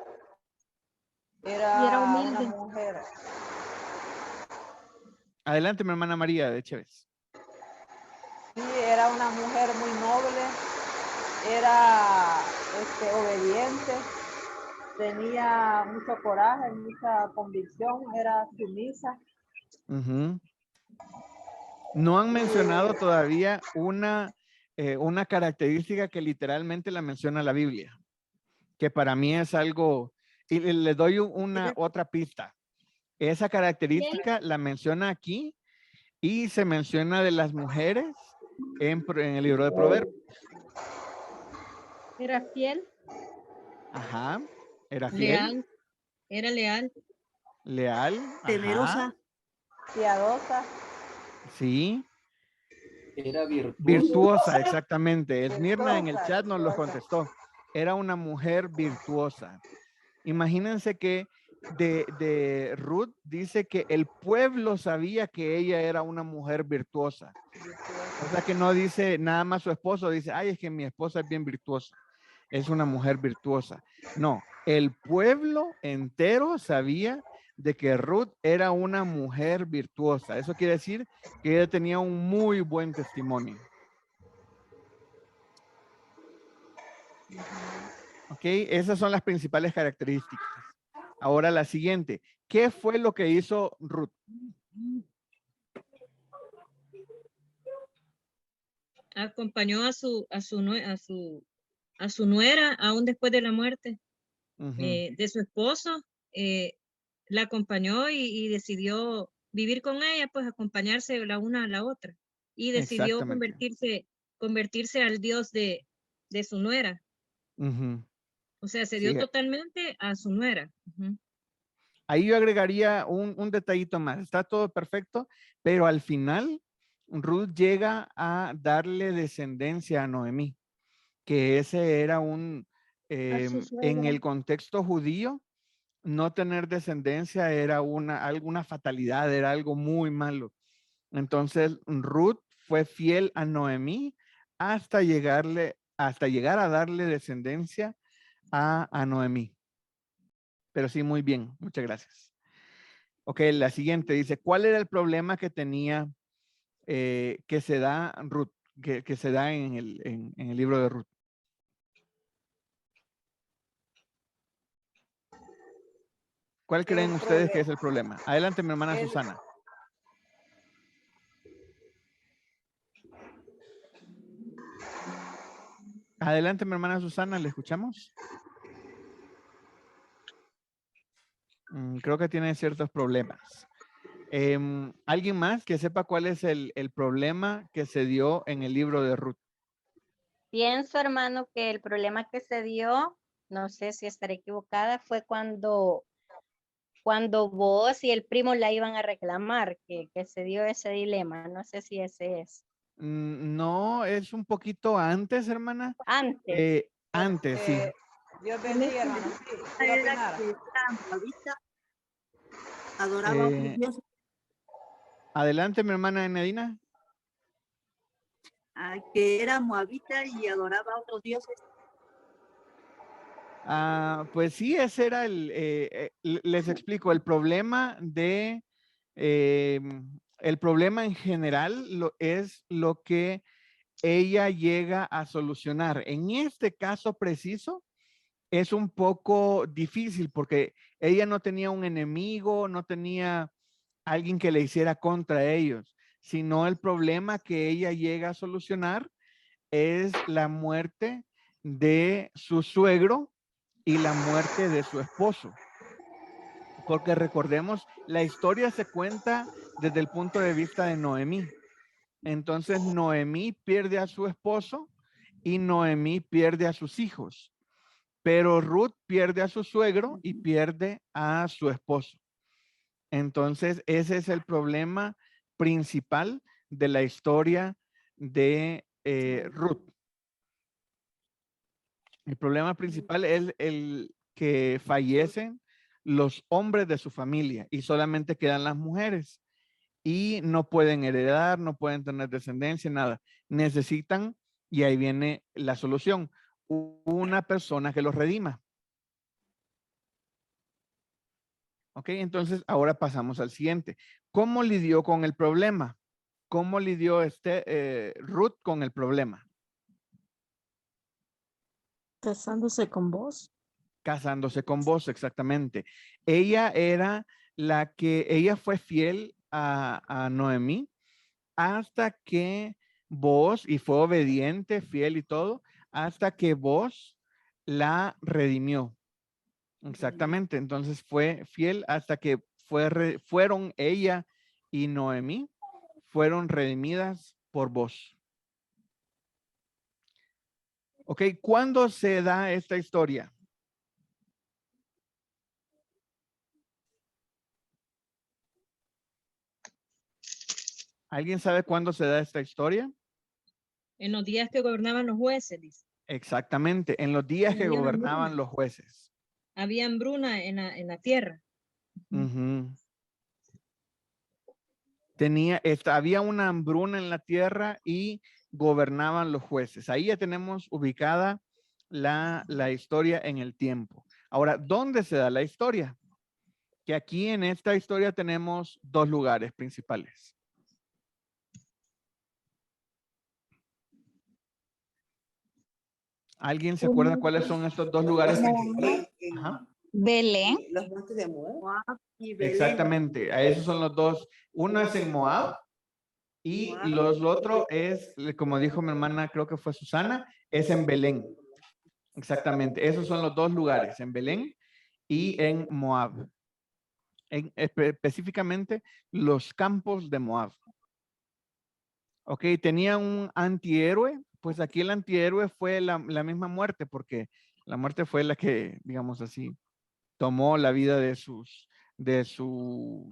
H: Era
M: humilde.
H: una mujer.
C: Adelante, mi hermana María de Chévez.
H: Sí, era una mujer muy noble, era obediente, tenía mucho coraje, mucha convicción, era sumisa.
C: Ujú. No han mencionado todavía una característica que literalmente la menciona la Biblia, que para mí es algo, y le doy una otra pista. Esa característica la menciona aquí y se menciona de las mujeres en el libro de Proverbios.
M: Era fiel.
C: Ajá, era fiel,
A: Leal. Era leal.
C: leal,
I: Temerosa.
C: ajá,
H: Piadosa.
C: sí,
N: Era
C: virtuosa, exactamente. Esmirna en el
H: Virtuosa,
C: chat nos lo
H: virtuosa.
C: contestó. Era una mujer virtuosa. Imagínense que de Ruth dice que el pueblo sabía que ella era una mujer virtuosa. O sea que no dice nada más su esposo, dice, ay, es que mi esposa es bien virtuosa. Es una mujer virtuosa. No, el pueblo entero sabía de que Ruth era una mujer virtuosa. Eso quiere decir que ella tenía un muy buen testimonio. Ok, esas son las principales características. Ahora la siguiente. ¿Qué fue lo que hizo Ruth?
A: Acompañó a su nuera aún después de la muerte de su esposo. La acompañó y decidió vivir con ella, pues acompañarse la una a la otra. Y decidió convertirse al Dios de su nuera. O sea, se dio
C: Sí.
A: totalmente a su nuera.
C: Ahí yo agregaría un detallito más. Está todo perfecto, pero al final Ruth llega a darle descendencia a Noemí, que ese era en el contexto judío, no tener descendencia era alguna fatalidad, era algo muy malo. Entonces Ruth fue fiel a Noemí hasta llegar a darle descendencia a Noemí. Pero sí, muy bien. Muchas gracias. Ok, la siguiente dice, ¿cuál era el problema que tenía que se da Ruth, que se da en el libro de Ruth? ¿Cuál creen ustedes que es el problema? Adelante, mi hermana Susana. Adelante, mi hermana Susana, ¿le escuchamos? Creo que tiene ciertos problemas. ¿Alguien más que sepa cuál es el problema que se dio en el libro de Ruth?
L: Pienso, hermano, que el problema que se dio, no sé si estaré equivocada, fue cuando vos y el primo la iban a reclamar, que se dio ese dilema. No sé si ese es.
C: No, es un poquito antes, hermana.
L: Antes.
C: Antes, sí.
H: Dios bendiga, hermano. Sí, quiero opinar.
I: Adoraba a otros dioses.
C: Adelante, mi hermana Enedina.
I: Que era moabita y adoraba a otros dioses.
C: Pues sí, ese era les explico, el problema el problema en general es lo que ella llega a solucionar. En este caso preciso, es un poco difícil porque ella no tenía un enemigo, no tenía alguien que le hiciera contra ellos, sino el problema que ella llega a solucionar es la muerte de su suegro y la muerte de su esposo. Porque recordemos, la historia se cuenta desde el punto de vista de Noemí. Entonces Noemí pierde a su esposo y Noemí pierde a sus hijos. Pero Ruth pierde a su suegro y pierde a su esposo. Entonces ese es el problema principal de la historia de Ruth. El problema principal es el que fallecen los hombres de su familia y solamente quedan las mujeres y no pueden heredar, no pueden tener descendencia, nada. Necesitan, y ahí viene la solución, una persona que los redima. Ok, entonces ahora pasamos al siguiente. ¿Cómo lidió con el problema? ¿Cómo lidió Ruth con el problema?
I: Casándose con vos.
C: Casándose con vos, exactamente. Ella fue fiel a Noemí hasta que vos, y fue obediente, fiel y todo, hasta que vos la redimió. Exactamente. Entonces fue fiel hasta que fueron ella y Noemí, fueron redimidas por vos. Ok, ¿cuándo se da esta historia? ¿Alguien sabe cuándo se da esta historia?
A: En los días que gobernaban los jueces, dice.
C: Exactamente, en los días que
A: Había
C: gobernaban
A: hambruna.
C: los jueces.
A: Había hambruna en la tierra.
C: Ujú. Había una hambruna en la tierra y gobernaban los jueces. Ahí ya tenemos ubicada la historia en el tiempo. Ahora, ¿dónde se da la historia? Que aquí en esta historia tenemos dos lugares principales. ¿Alguien se acuerda cuáles son estos dos lugares principales? Ajá.
J: Belén.
B: Los montes de Moab.
C: Exactamente, a esos son los dos. Uno es en Moab y los otro es, como dijo mi hermana, creo que fue Susana, es en Belén. Exactamente, esos son los dos lugares, en Belén y en Moab. Específicamente los campos de Moab. Ok, tenía un antihéroe, pues aquí el antihéroe fue la misma muerte, porque la muerte fue la que, digamos así, tomó la vida de su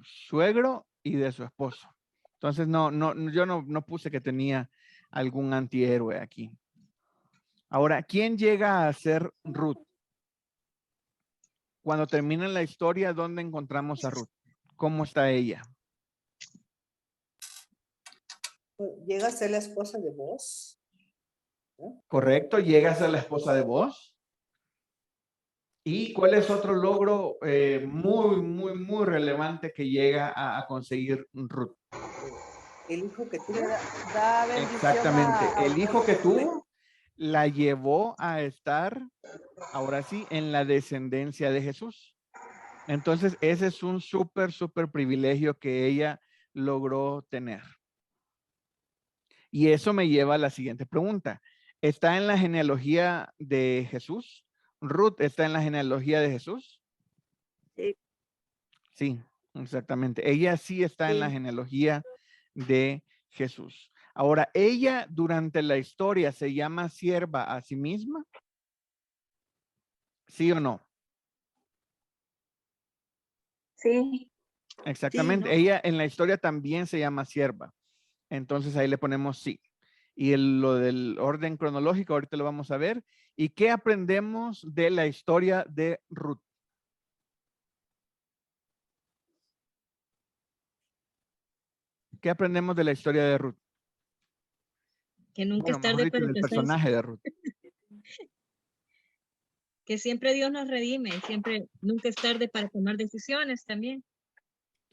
C: suegro y de su esposo. Entonces, yo no puse que tenía algún antihéroe aquí. Ahora, ¿quién llega a ser Ruth? Cuando termina la historia, ¿dónde encontramos a Ruth? ¿Cómo está ella?
B: Llega a ser la esposa de vos. ¿No?
C: Correcto, llega a ser la esposa de vos. ¿Y cuál es otro logro muy relevante que llega a conseguir Ruth?
B: El hijo que tuvo.
H: Da bendición
C: Exactamente, el hijo que
H: tuvo
C: tuvo la llevó a estar, ahora sí, en la descendencia de Jesús. Entonces, ese es un súper privilegio que ella logró tener. Y eso me lleva a la siguiente pregunta. ¿Está en la genealogía de Jesús? ¿Ruth está en la genealogía de Jesús?
I: Sí.
C: Sí, exactamente. Ella sí está en la genealogía de Jesús. Ahora, ella durante la historia se llama sierva a sí misma. ¿Sí o no?
J: Sí.
C: Exactamente.
B: Sí, ¿no?
C: Ella en la historia también se llama sierva. Entonces ahí le ponemos sí. Y lo del orden cronológico, ahorita lo vamos a ver. ¿Y qué aprendemos de la historia de Ruth? ¿Qué aprendemos de la historia de Ruth?
A: Que nunca
C: Bueno,
A: es
C: mejor
A: tarde
C: dicho,
A: para
C: del
A: casarse.
C: personaje de Ruth.
A: Que siempre Dios nos redime y siempre, nunca es tarde para tomar decisiones también.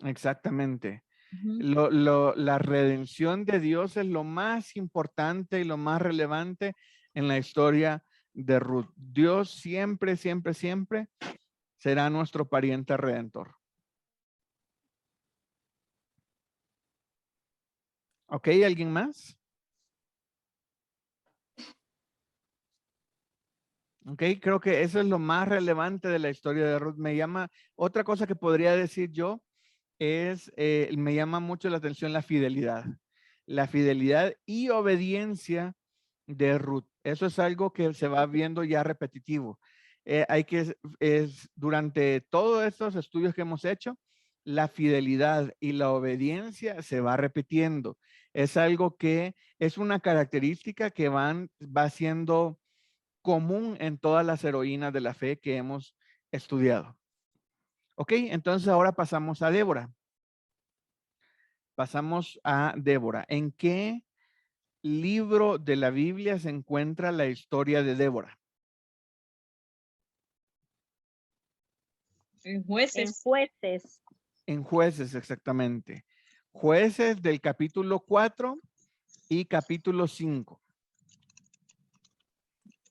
C: Exactamente.
A: Ujú.
C: La redención de Dios es lo más importante y lo más relevante en la historia de Ruth. Dios siempre será nuestro pariente redentor. ¿Ok? ¿Alguien más? Ok, creo que eso es lo más relevante de la historia de Ruth. Otra cosa que podría decir yo es, me llama mucho la atención la fidelidad. La fidelidad y obediencia de Ruth. Eso es algo que se va viendo ya repetitivo. Durante todos estos estudios que hemos hecho, la fidelidad y la obediencia se va repitiendo. Es algo que es una característica que va siendo común en todas las heroínas de la fe que hemos estudiado. Ok, entonces ahora pasamos a Débora. Pasamos a Débora. ¿En qué libro de la Biblia se encuentra la historia de Débora?
A: En
L: En
A: Jueces.
L: Jueces.
C: En Jueces, exactamente. Jueces del capítulo 4 y capítulo 5.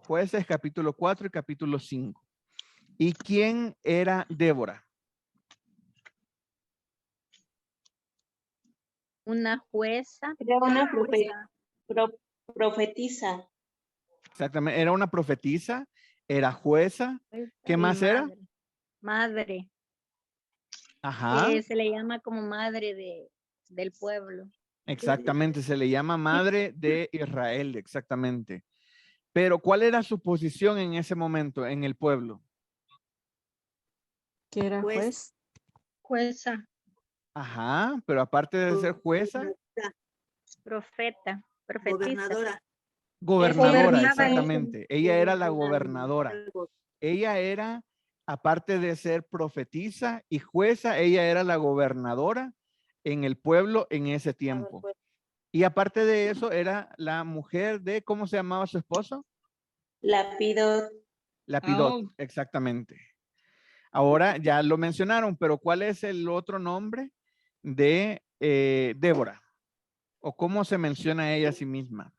C: Jueces capítulo 4 y capítulo 5. ¿Y quién era Débora?
L: Una jueza.
J: Era una profetisa.
C: Exactamente, era una profetisa, era jueza. ¿Qué
L: y
C: más era?
L: madre. Madre.
C: Ajá,
L: Se le llama como madre del pueblo.
C: exactamente, se le llama madre de Israel, exactamente. Pero ¿cuál era su posición en ese momento en el pueblo?
I: Que era juez.
M: Jueza.
C: Ajá, pero aparte de ser jueza,
L: Profeta. Profetisa.
C: gobernadora,
M: Gobernaba
C: exactamente. Ella era la gobernadora. Ella era, aparte de ser profetisa y jueza, ella era la gobernadora en el pueblo en ese tiempo. Y aparte de eso, era la mujer de, ¿cómo se llamaba su esposo?
J: Lapidot.
C: Lapidot,
A: Oh.
C: exactamente. Ahora ya lo mencionaron, pero ¿cuál es el otro nombre de Débora? ¿O cómo se menciona ella a sí misma?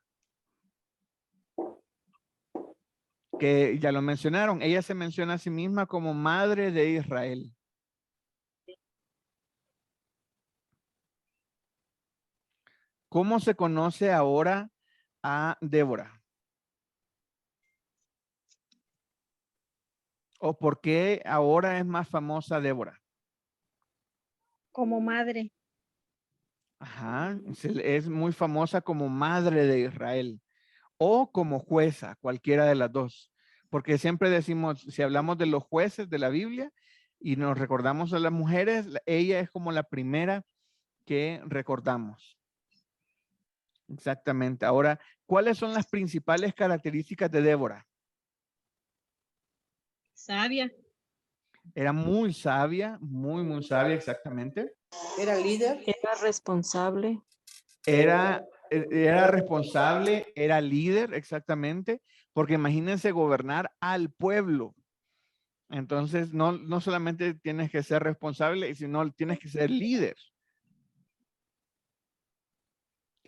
C: Que ya lo mencionaron, ella se menciona a sí misma como madre de Israel. ¿Cómo se conoce ahora a Débora? ¿O por qué ahora es más famosa Débora?
M: como madre.
C: Ajá, es muy famosa como madre de Israel o como jueza, cualquiera de las dos. Porque siempre decimos, si hablamos de los jueces de la Biblia y nos recordamos a las mujeres, ella es como la primera que recordamos. Exactamente. Ahora, ¿cuáles son las principales características de Débora?
A: Sabia.
C: Era muy sabia, muy sabia, exactamente.
B: Era líder.
I: Era responsable.
C: Era responsable, era líder, exactamente, porque imagínense gobernar al pueblo. Entonces, no solamente tienes que ser responsable, sino tienes que ser líder.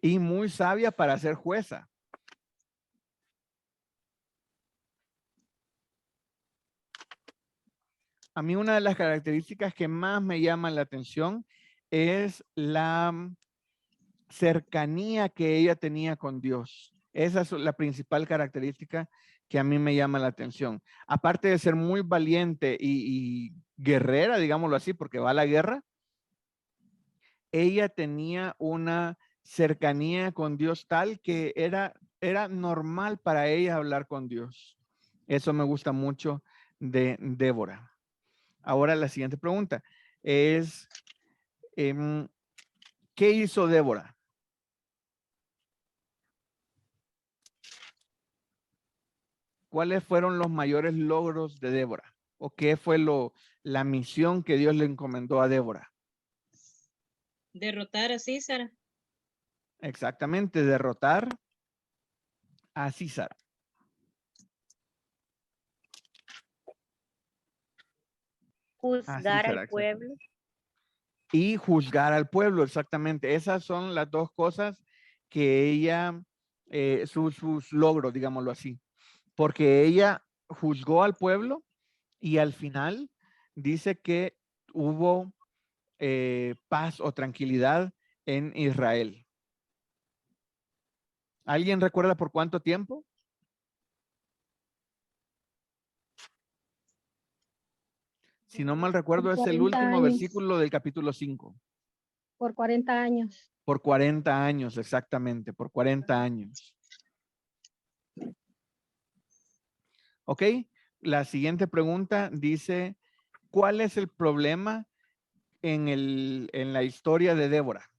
C: Y muy sabia para ser jueza. A mí una de las características que más me llama la atención es la cercanía que ella tenía con Dios. Esa es la principal característica que a mí me llama la atención. Aparte de ser muy valiente y guerrera, digámoslo así, porque va a la guerra, ella tenía una cercanía con Dios tal que era normal para ella hablar con Dios. Eso me gusta mucho de Débora. Ahora la siguiente pregunta es, ¿qué hizo Débora? ¿Cuáles fueron los mayores logros de Débora? ¿O qué fue la misión que Dios le encomendó a Débora?
A: Derrotar a Císara.
C: Exactamente, derrotar a Císara.
L: Juzgar al pueblo.
C: Y juzgar al pueblo, exactamente. Esas son las dos cosas que ella, sus logros, digámoslo así. Porque ella juzgó al pueblo y al final dice que hubo paz o tranquilidad en Israel. ¿Alguien recuerda por cuánto tiempo? Si no mal recuerdo, es el último versículo del capítulo 5.
M: Por 40 años.
C: Por 40 años, exactamente, por 40 años. Ok, la siguiente pregunta dice, ¿cuál es el problema en la historia de Débora?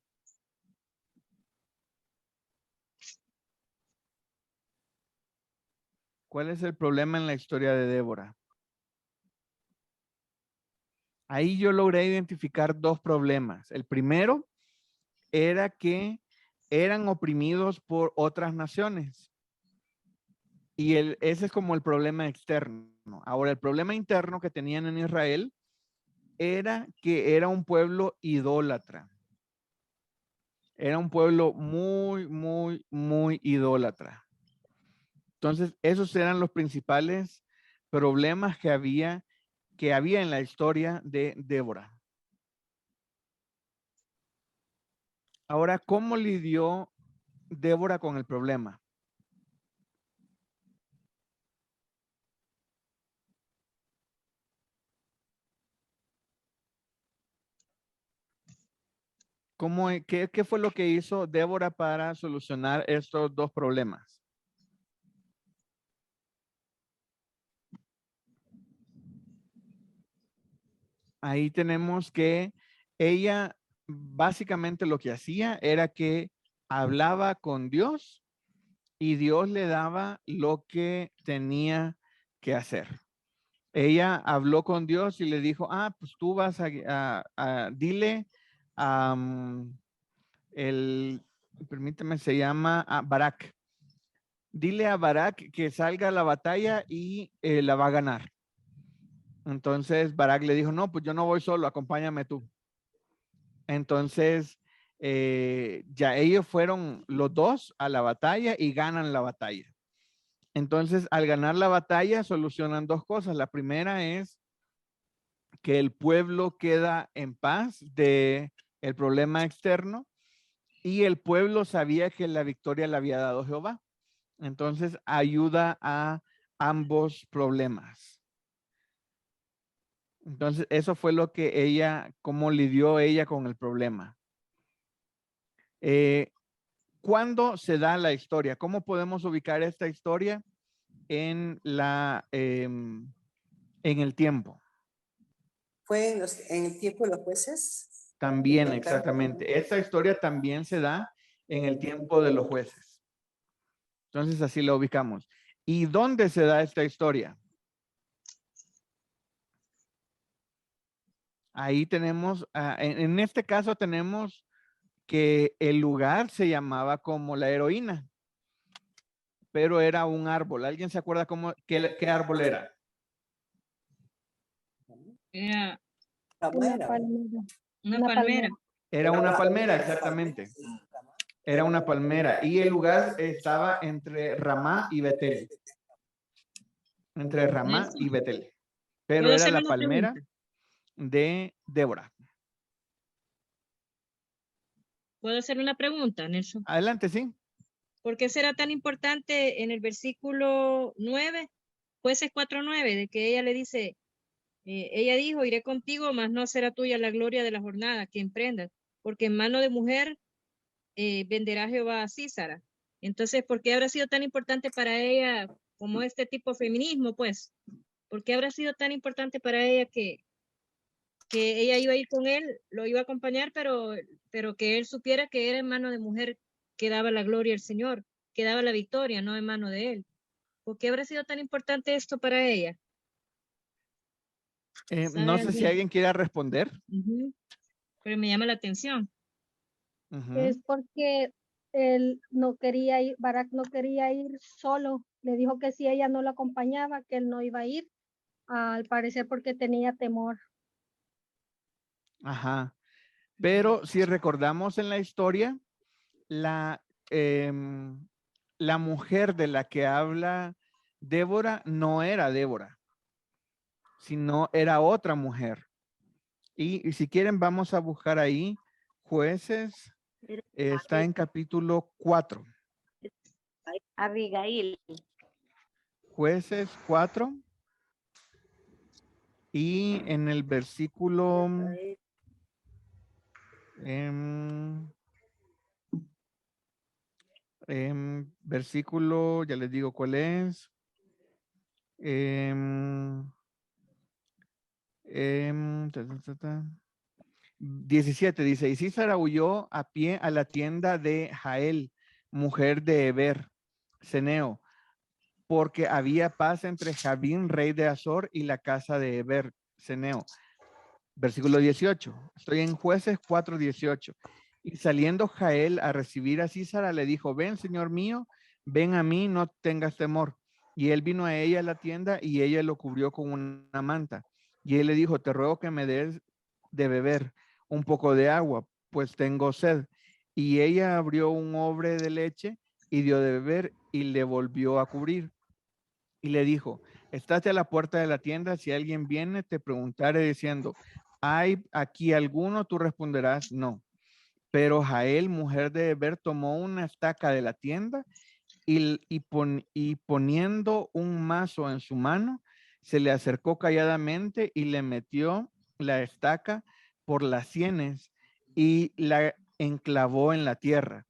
C: ¿Cuál es el problema en la historia de Débora? Ahí yo logré identificar dos problemas. El primero era que eran oprimidos por otras naciones. Y ese es como el problema externo. Ahora, el problema interno que tenían en Israel era que era un pueblo idólatra. Era un pueblo muy idólatra. Entonces, esos eran los principales problemas que había en la historia de Débora. Ahora, ¿cómo lidió Débora con el problema? ¿Qué fue lo que hizo Débora para solucionar estos dos problemas? Ahí tenemos que ella básicamente lo que hacía era que hablaba con Dios y Dios le daba lo que tenía que hacer. Ella habló con Dios y le dijo, pues tú vas dile a permíteme, se llama Barak. Dile a Barak que salga a la batalla y la va a ganar. Entonces Barak le dijo, no, pues yo no voy solo, acompáñame tú. Entonces ya ellos fueron los dos a la batalla y ganan la batalla. Entonces al ganar la batalla solucionan dos cosas. La primera es que el pueblo queda en paz de el problema externo y el pueblo sabía que la victoria la había dado Jehová. Entonces ayuda a ambos problemas. Entonces eso fue lo que cómo lidió ella con el problema. ¿Cuándo se da la historia? ¿Cómo podemos ubicar esta historia en el tiempo?
B: ¿Fue en el tiempo de los jueces?
C: También, exactamente. Esta historia también se da en el tiempo de los jueces. Entonces así la ubicamos. ¿Y dónde se da esta historia? Ahí tenemos, en este caso tenemos que el lugar se llamaba como la heroína, pero era un árbol. ¿Alguien se acuerda qué árbol era?
A: Era
M: Una palmera.
A: una palmera.
C: Era una palmera, exactamente. Era una palmera. Y el lugar estaba entre Ramá y Betel. Entre Ramá y Betel. Pero era la palmera de Débora.
A: ¿Puedo hacer una pregunta, Nelson?
C: Adelante, sí.
A: ¿Por qué será tan importante en el versículo 9, jueces 4:9, de que ella le dice, ella dijo, iré contigo, mas no será tuya la gloria de la jornada que emprendas, porque en mano de mujer venderá Jehová a Císara? Entonces, ¿por qué habrá sido tan importante para ella como este tipo de feminismo, pues? ¿Por qué habrá sido tan importante para ella que ella iba a ir con él, lo iba a acompañar, pero que él supiera que era en mano de mujer que daba la gloria al Señor, que daba la victoria, no en mano de él? ¿Por qué habrá sido tan importante esto para ella?
C: No sé si alguien quiera responder.
A: Pero me llama la atención.
M: Es porque él no quería ir, Barak no quería ir solo. Le dijo que si ella no lo acompañaba, que él no iba a ir, al parecer porque tenía temor.
C: Ajá. Pero si recordamos en la historia, la mujer de la que habla Débora no era Débora, sino era otra mujer. Y si quieren, vamos a buscar ahí Jueces, está en capítulo 4.
F: Abigail.
C: Jueces 4. Y en el versículo versículo, ya les digo cuál es. 17 dice, y Císara huyó a pie a la tienda de Jael, mujer de Heber, Ceneo, porque había paz entre Jabín, rey de Azor, y la casa de Heber, Ceneo. Versículo 18, estoy en Jueces 4:18. Y saliendo Jael a recibir a Císara, le dijo, ven, señor mío, ven a mí, no tengas temor. Y él vino a ella a la tienda y ella lo cubrió con una manta. Y él le dijo, te ruego que me des de beber un poco de agua, pues tengo sed. Y ella abrió un odre de leche y dio de beber y le volvió a cubrir. Y le dijo, estate a la puerta de la tienda, si alguien viene te preguntaré diciendo, ¿hay aquí alguno? Tú responderás, no. Pero Jael, mujer de Heber, tomó una estaca de la tienda y poniendo un mazo en su mano, se le acercó calladamente y le metió la estaca por las sienes y la enclavó en la tierra,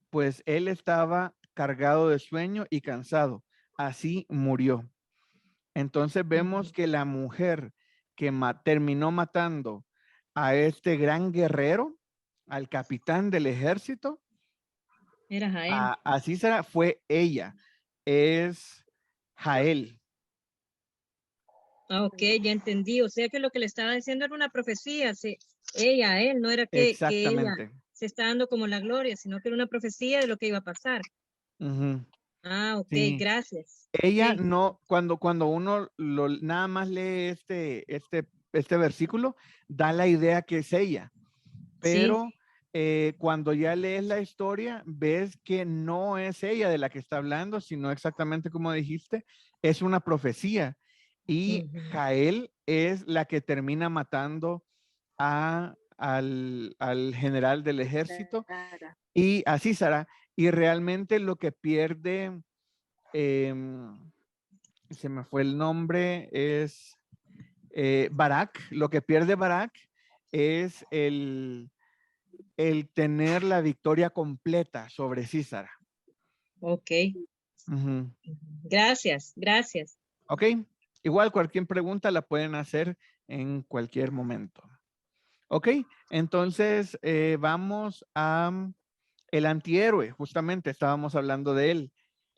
C: pues él estaba cargado de sueño y cansado. Así murió. Entonces vemos que la mujer que terminó matando a este gran guerrero, al capitán del ejército,
A: Era Jael.
C: a Sísara, fue ella, es Jael.
A: Ah, ok, ya entendí. O sea que lo que le estaba diciendo era una profecía. Ella, él, no era que ella
C: Exactamente.
A: se está dando como la gloria, sino que era una profecía de lo que iba a pasar.
C: Ujú.
A: Ah, ok,
C: Sí.
A: gracias.
C: Ella
A: Ok.
C: no, cuando uno nada más lee este versículo, da la idea que es ella. Pero cuando ya lees la historia, ves que no es ella de la que está hablando, sino exactamente como dijiste, es una profecía. Y Jael es la que termina matando al general del ejército y a Sísara. Y realmente lo que pierde, se me fue el nombre, es Barak. Lo que pierde Barak es el tener la victoria completa sobre Sísara.
A: Ok. Gracias, gracias.
C: Ok. Igual cualquier pregunta la pueden hacer en cualquier momento. Ok. Entonces vamos a el antihéroe. Justamente estábamos hablando de él.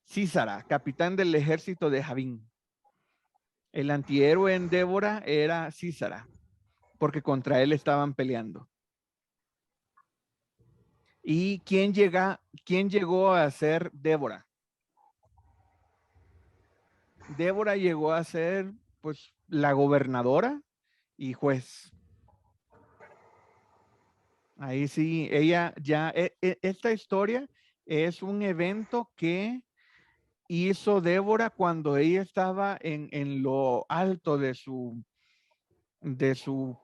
C: Sísara, capitán del ejército de Javín. El antihéroe en Débora era Sísara, porque contra él estaban peleando. ¿Y quién llegó a ser Débora? Débora llegó a ser, pues, la gobernadora y juez. Ahí sí, ella ya, esta historia es un evento que hizo Débora cuando ella estaba en lo alto de su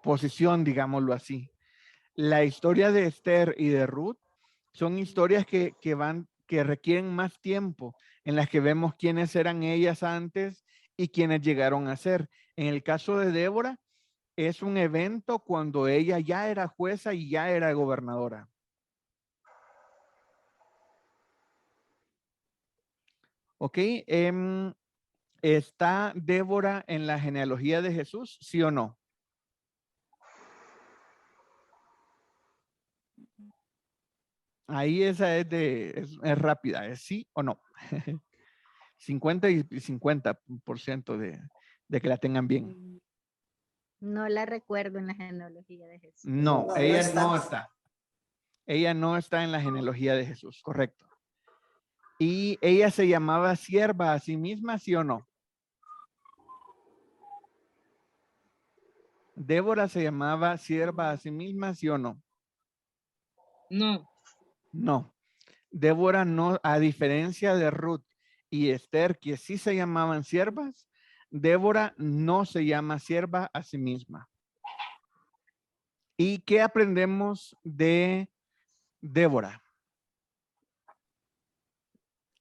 C: posición, digámoslo así. La historia de Esther y de Ruth son historias que requieren más tiempo, en las que vemos quiénes eran ellas antes y quiénes llegaron a ser. En el caso de Débora, es un evento cuando ella ya era jueza y ya era gobernadora. Ok, ¿está Débora en la genealogía de Jesús? ¿Sí o no? Ahí esa es rápida, ¿es sí o no? 50 y 50% de que la tengan bien.
L: No la recuerdo en la genealogía de Jesús.
C: No, ella no está. Ella no está en la genealogía de Jesús, correcto. ¿Y ella se llamaba sierva a sí misma, sí o no? ¿Débora se llamaba sierva a sí misma, sí o no?
A: No.
C: No. Débora no, a diferencia de Ruth y Esther, que sí se llamaban siervas, Débora no se llama sierva a sí misma. ¿Y qué aprendemos de Débora?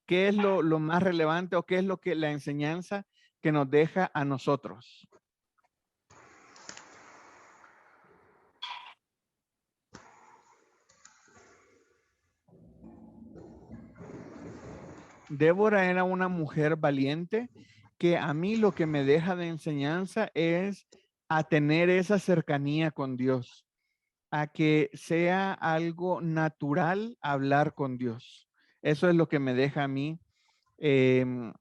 C: ¿Qué es lo más relevante o qué es lo que la enseñanza que nos deja a nosotros? Débora era una mujer valiente que a mí lo que me deja de enseñanza es a tener esa cercanía con Dios, a que sea algo natural hablar con Dios. Eso es lo que me deja a mí la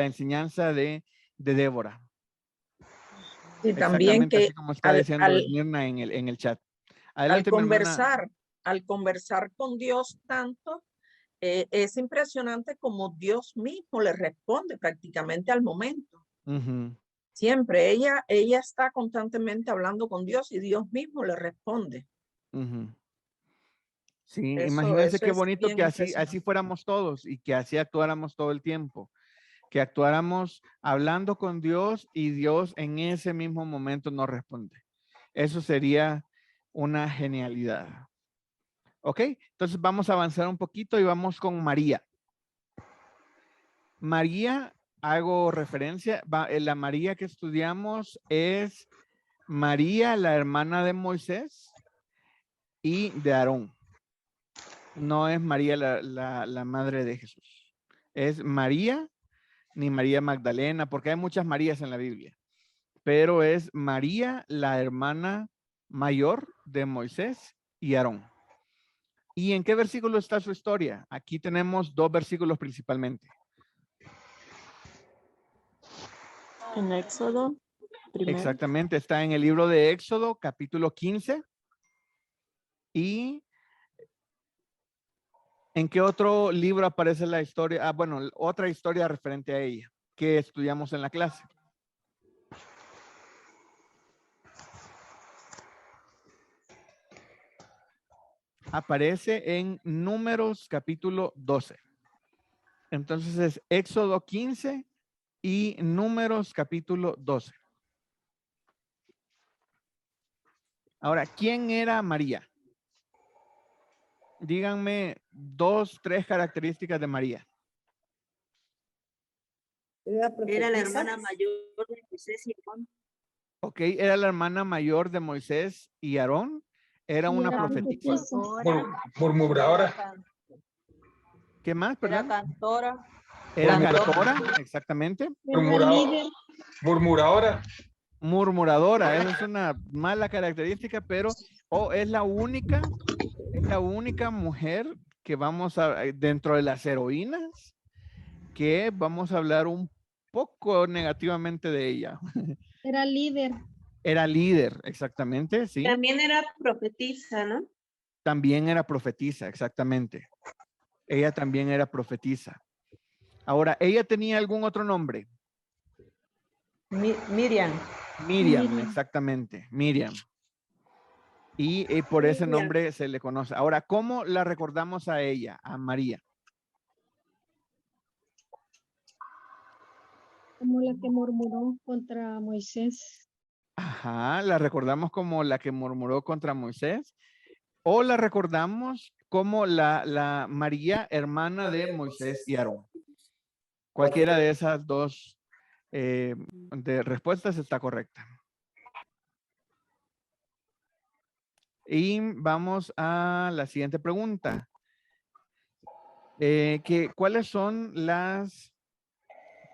C: enseñanza de Débora.
D: Y también
C: Exactamente
D: que
C: así como está diciendo Mirna en el chat. Adelante, mi hermana.
D: al conversar con Dios tanto, es impresionante como Dios mismo le responde prácticamente al momento. Siempre, ella está constantemente hablando con Dios y Dios mismo le responde.
C: Sí,
D: Eso-
C: imagínense
D: eso
C: qué
D: es
C: bonito
D: bien
C: que así
D: impresionante.
C: fuéramos todos y que así actuáramos todo el tiempo. Que actuáramos hablando con Dios y Dios en ese mismo momento nos responde. Eso sería una genialidad. ¿Ok? Entonces vamos a avanzar un poquito y vamos con María. María, hago referencia, la María que estudiamos es María, la hermana de Moisés y de Aarón. No es María la madre de Jesús. Es María, ni María Magdalena, porque hay muchas Marías en la Biblia. Pero es María, la hermana mayor de Moisés y Aarón. ¿Y en qué versículo está su historia? Aquí tenemos 2 versículos principalmente.
I: En Éxodo, primero.
C: Exactamente, está en el libro de Éxodo, capítulo 15. ¿Y en qué otro libro aparece la historia? Bueno, otra historia referente a ella que estudiamos en la clase. Aparece en Números capítulo 12. Entonces es Éxodo 15 y Números capítulo 12. Ahora, ¿quién era María? Díganme 2, 3 características de María.
J: Era la hermana mayor de Moisés y Aarón.
C: Ok, era la hermana mayor de Moisés y Aarón. Era una
M: Era
C: profetisa.
H: Murmuradora.
C: ¿Qué más?
H: Era
C: Perdón.
H: cantora.
C: Era cantora, exactamente.
H: Murmuradora.
C: Murmuradora, esa es una mala característica, pero es la única mujer que vamos a, dentro de las heroínas, que vamos a hablar un poco negativamente de ella.
M: Era líder.
C: Era líder, exactamente, sí.
J: También era profetisa, ¿no?
C: También era profetisa, exactamente. Ella también era profetisa. Ahora, ¿ella tenía algún otro nombre?
H: Miriam.
C: Miriam, exactamente, Miriam. Y por ese nombre se le conoce. Ahora, ¿cómo la recordamos a ella, a María?
M: Como la que murmuró contra Moisés.
C: Ajá, la recordamos como la que murmuró contra Moisés. O la recordamos como la María, hermana de Moisés y Aarón. Cualquiera de esas 2 de respuestas está correcta. Y vamos a la siguiente pregunta. ¿Cuáles son las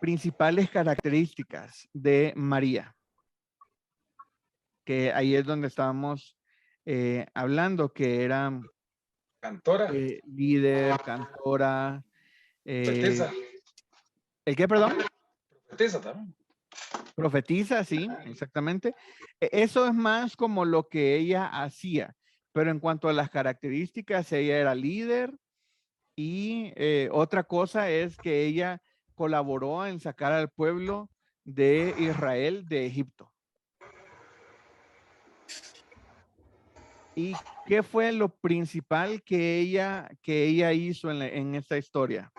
C: principales características de María? Que ahí es donde estábamos hablando, que era
H: Cantora.
C: Líder, cantora.
H: Profetisa.
C: ¿El qué, perdón?
H: Profetisa también.
C: Profetiza, sí, exactamente. Eso es más como lo que ella hacía, pero en cuanto a las características, ella era líder y otra cosa es que ella colaboró en sacar al pueblo de Israel de Egipto. ¿Y qué fue lo principal que ella hizo en esta historia?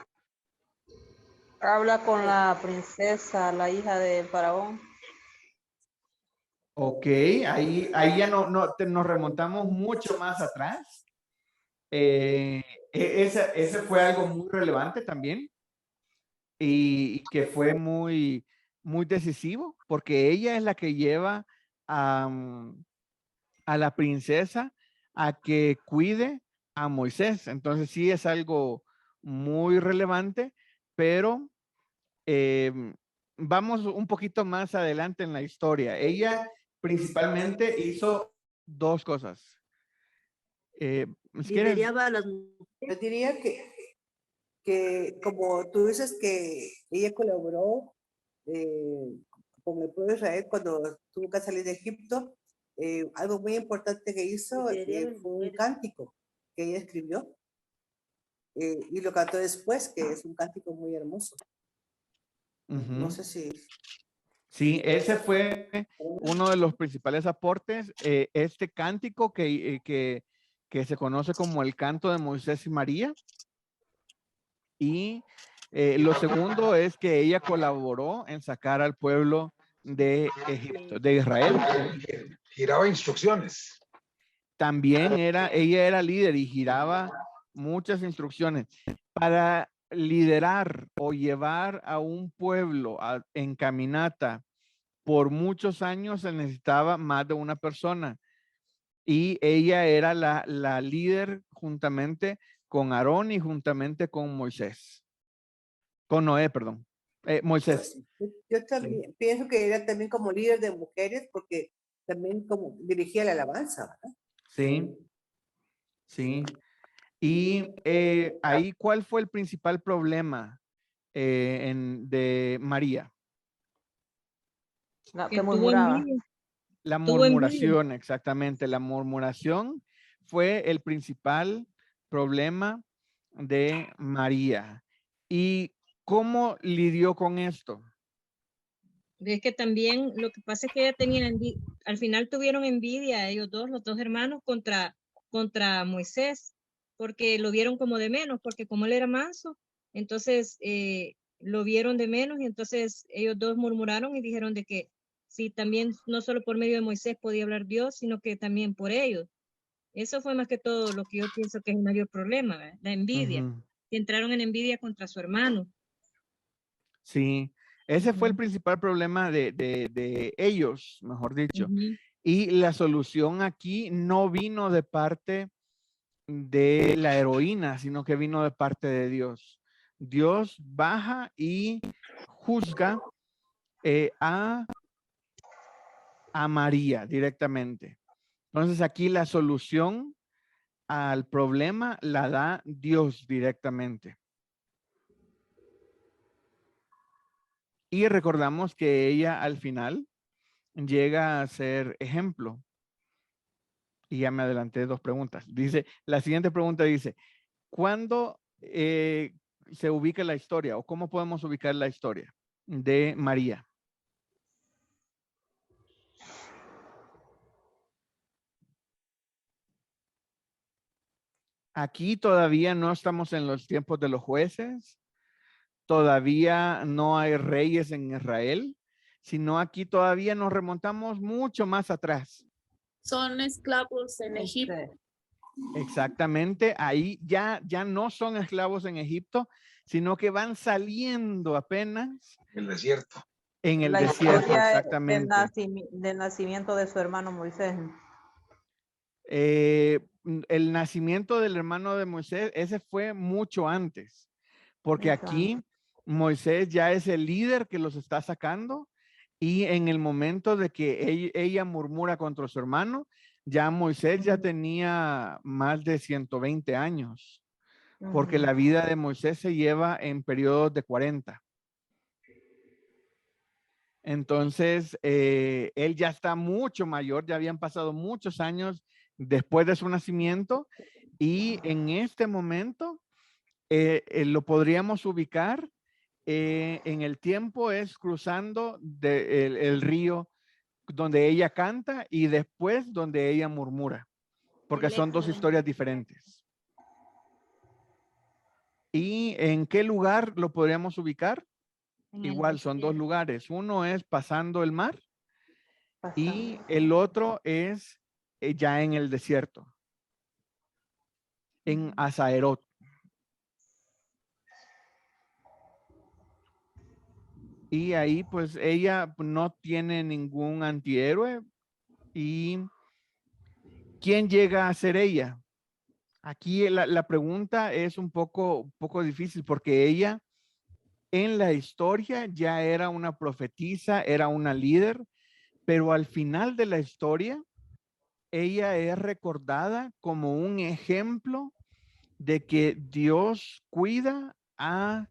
H: Habla con la princesa, la hija de Faraón.
C: Ok, ahí ya nos remontamos mucho más atrás. Ese fue algo muy relevante también y que fue muy, muy decisivo porque ella es la que lleva a la princesa a que cuide a Moisés. Entonces sí es algo muy relevante, pero vamos un poquito más adelante en la historia. Ella principalmente hizo 2 cosas. Si quieres,
J: Lideraba a las
B: Yo diría que como tú dices que ella colaboró con el pueblo de Israel cuando tuvo que salir de Egipto, algo muy importante que hizo fue un cántico que ella escribió y lo cantó después, que es un cántico muy hermoso. No sé si...
C: Sí, ese fue uno de los principales aportes, este cántico que que se conoce como el canto de Moisés y María. Y lo segundo es que ella colaboró en sacar al pueblo de Egipto, de Israel.
N: Giraba instrucciones.
C: También ella era líder y giraba muchas instrucciones. Para liderar o llevar a un pueblo en caminata por muchos años se necesitaba más de una persona. Y ella era la líder juntamente con Aarón y juntamente con Moisés. Con Noé, perdón. Moisés.
B: Yo también pienso que era también como líder de mujeres porque también como dirigía la alabanza, ¿verdad?
C: Sí. Sí. Y ahí, ¿cuál fue el principal problema de María?
H: Que murmuraba.
C: La murmuración, exactamente. La murmuración fue el principal problema de María. ¿Y cómo lidió con esto?
A: Es que también lo que pasa es que ella tenía al final tuvieron envidia ellos dos, los dos hermanos, contra Moisés, porque lo vieron como de menos, porque como él era manso, entonces lo vieron de menos y entonces ellos dos murmuraron y dijeron de que sí, también no solo por medio de Moisés podía hablar Dios, sino que también por ellos. Eso fue más que todo lo que yo pienso que es el mayor problema, ¿verdad? La envidia. Que entraron en envidia contra su hermano.
C: Sí, ese fue el principal problema de ellos, mejor dicho. Y la solución aquí no vino de parte de la heroína, sino que vino de parte de Dios. Dios baja y juzga a María directamente. Entonces aquí la solución al problema la da Dios directamente. Y recordamos que ella al final llega a ser ejemplo. Y ya me adelanté 2 preguntas. Dice, la siguiente pregunta dice, ¿cuándo se ubica la historia o cómo podemos ubicar la historia de María? Aquí todavía no estamos en los tiempos de los jueces, todavía no hay reyes en Israel, sino aquí todavía nos remontamos mucho más atrás.
O: Son esclavos en Egipto.
C: Exactamente, ahí ya no son esclavos en Egipto, sino que van saliendo apenas.
N: El desierto.
C: En el
H: La
C: desierto,
H: historia
C: exactamente.
H: del nacimiento de su hermano Moisés.
C: El nacimiento del hermano de Moisés, ese fue mucho antes, porque aquí Moisés ya es el líder que los está sacando y en el momento de que ella murmura contra su hermano, ya Moisés ya tenía más de 120 años, porque la vida de Moisés se lleva en periodos de 40. Entonces, él ya está mucho mayor, ya habían pasado muchos años después de su nacimiento y en este momento lo podríamos ubicar en el tiempo es cruzando el río donde ella canta y después donde ella murmura, porque son 2 historias diferentes. ¿Y en qué lugar lo podríamos ubicar? Igual son 2 lugares. Uno es pasando el mar y el otro es ya en el desierto, en Azaerot. Y ahí pues ella no tiene ningún antihéroe. ¿Y quién llega a ser ella? Aquí la pregunta es un poco difícil porque ella en la historia ya era una profetisa, era una líder, pero al final de la historia, ella es recordada como un ejemplo de que Dios cuida a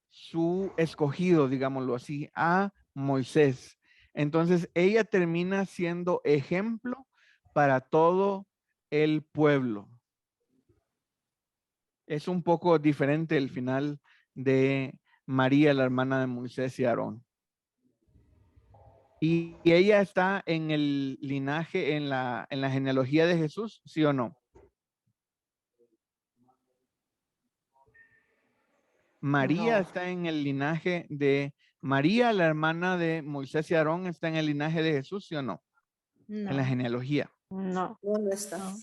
C: su escogido, digámoslo así, a Moisés. Entonces, ella termina siendo ejemplo para todo el pueblo. Es un poco diferente el final de María, la hermana de Moisés y Aarón. ¿Y ella está en el linaje, en la genealogía de Jesús, sí o no? María
H: No.
C: está en el linaje de María, la hermana de Moisés y Aarón, está en el linaje de Jesús, ¿sí o no? En la genealogía.
I: No.
B: No, no está.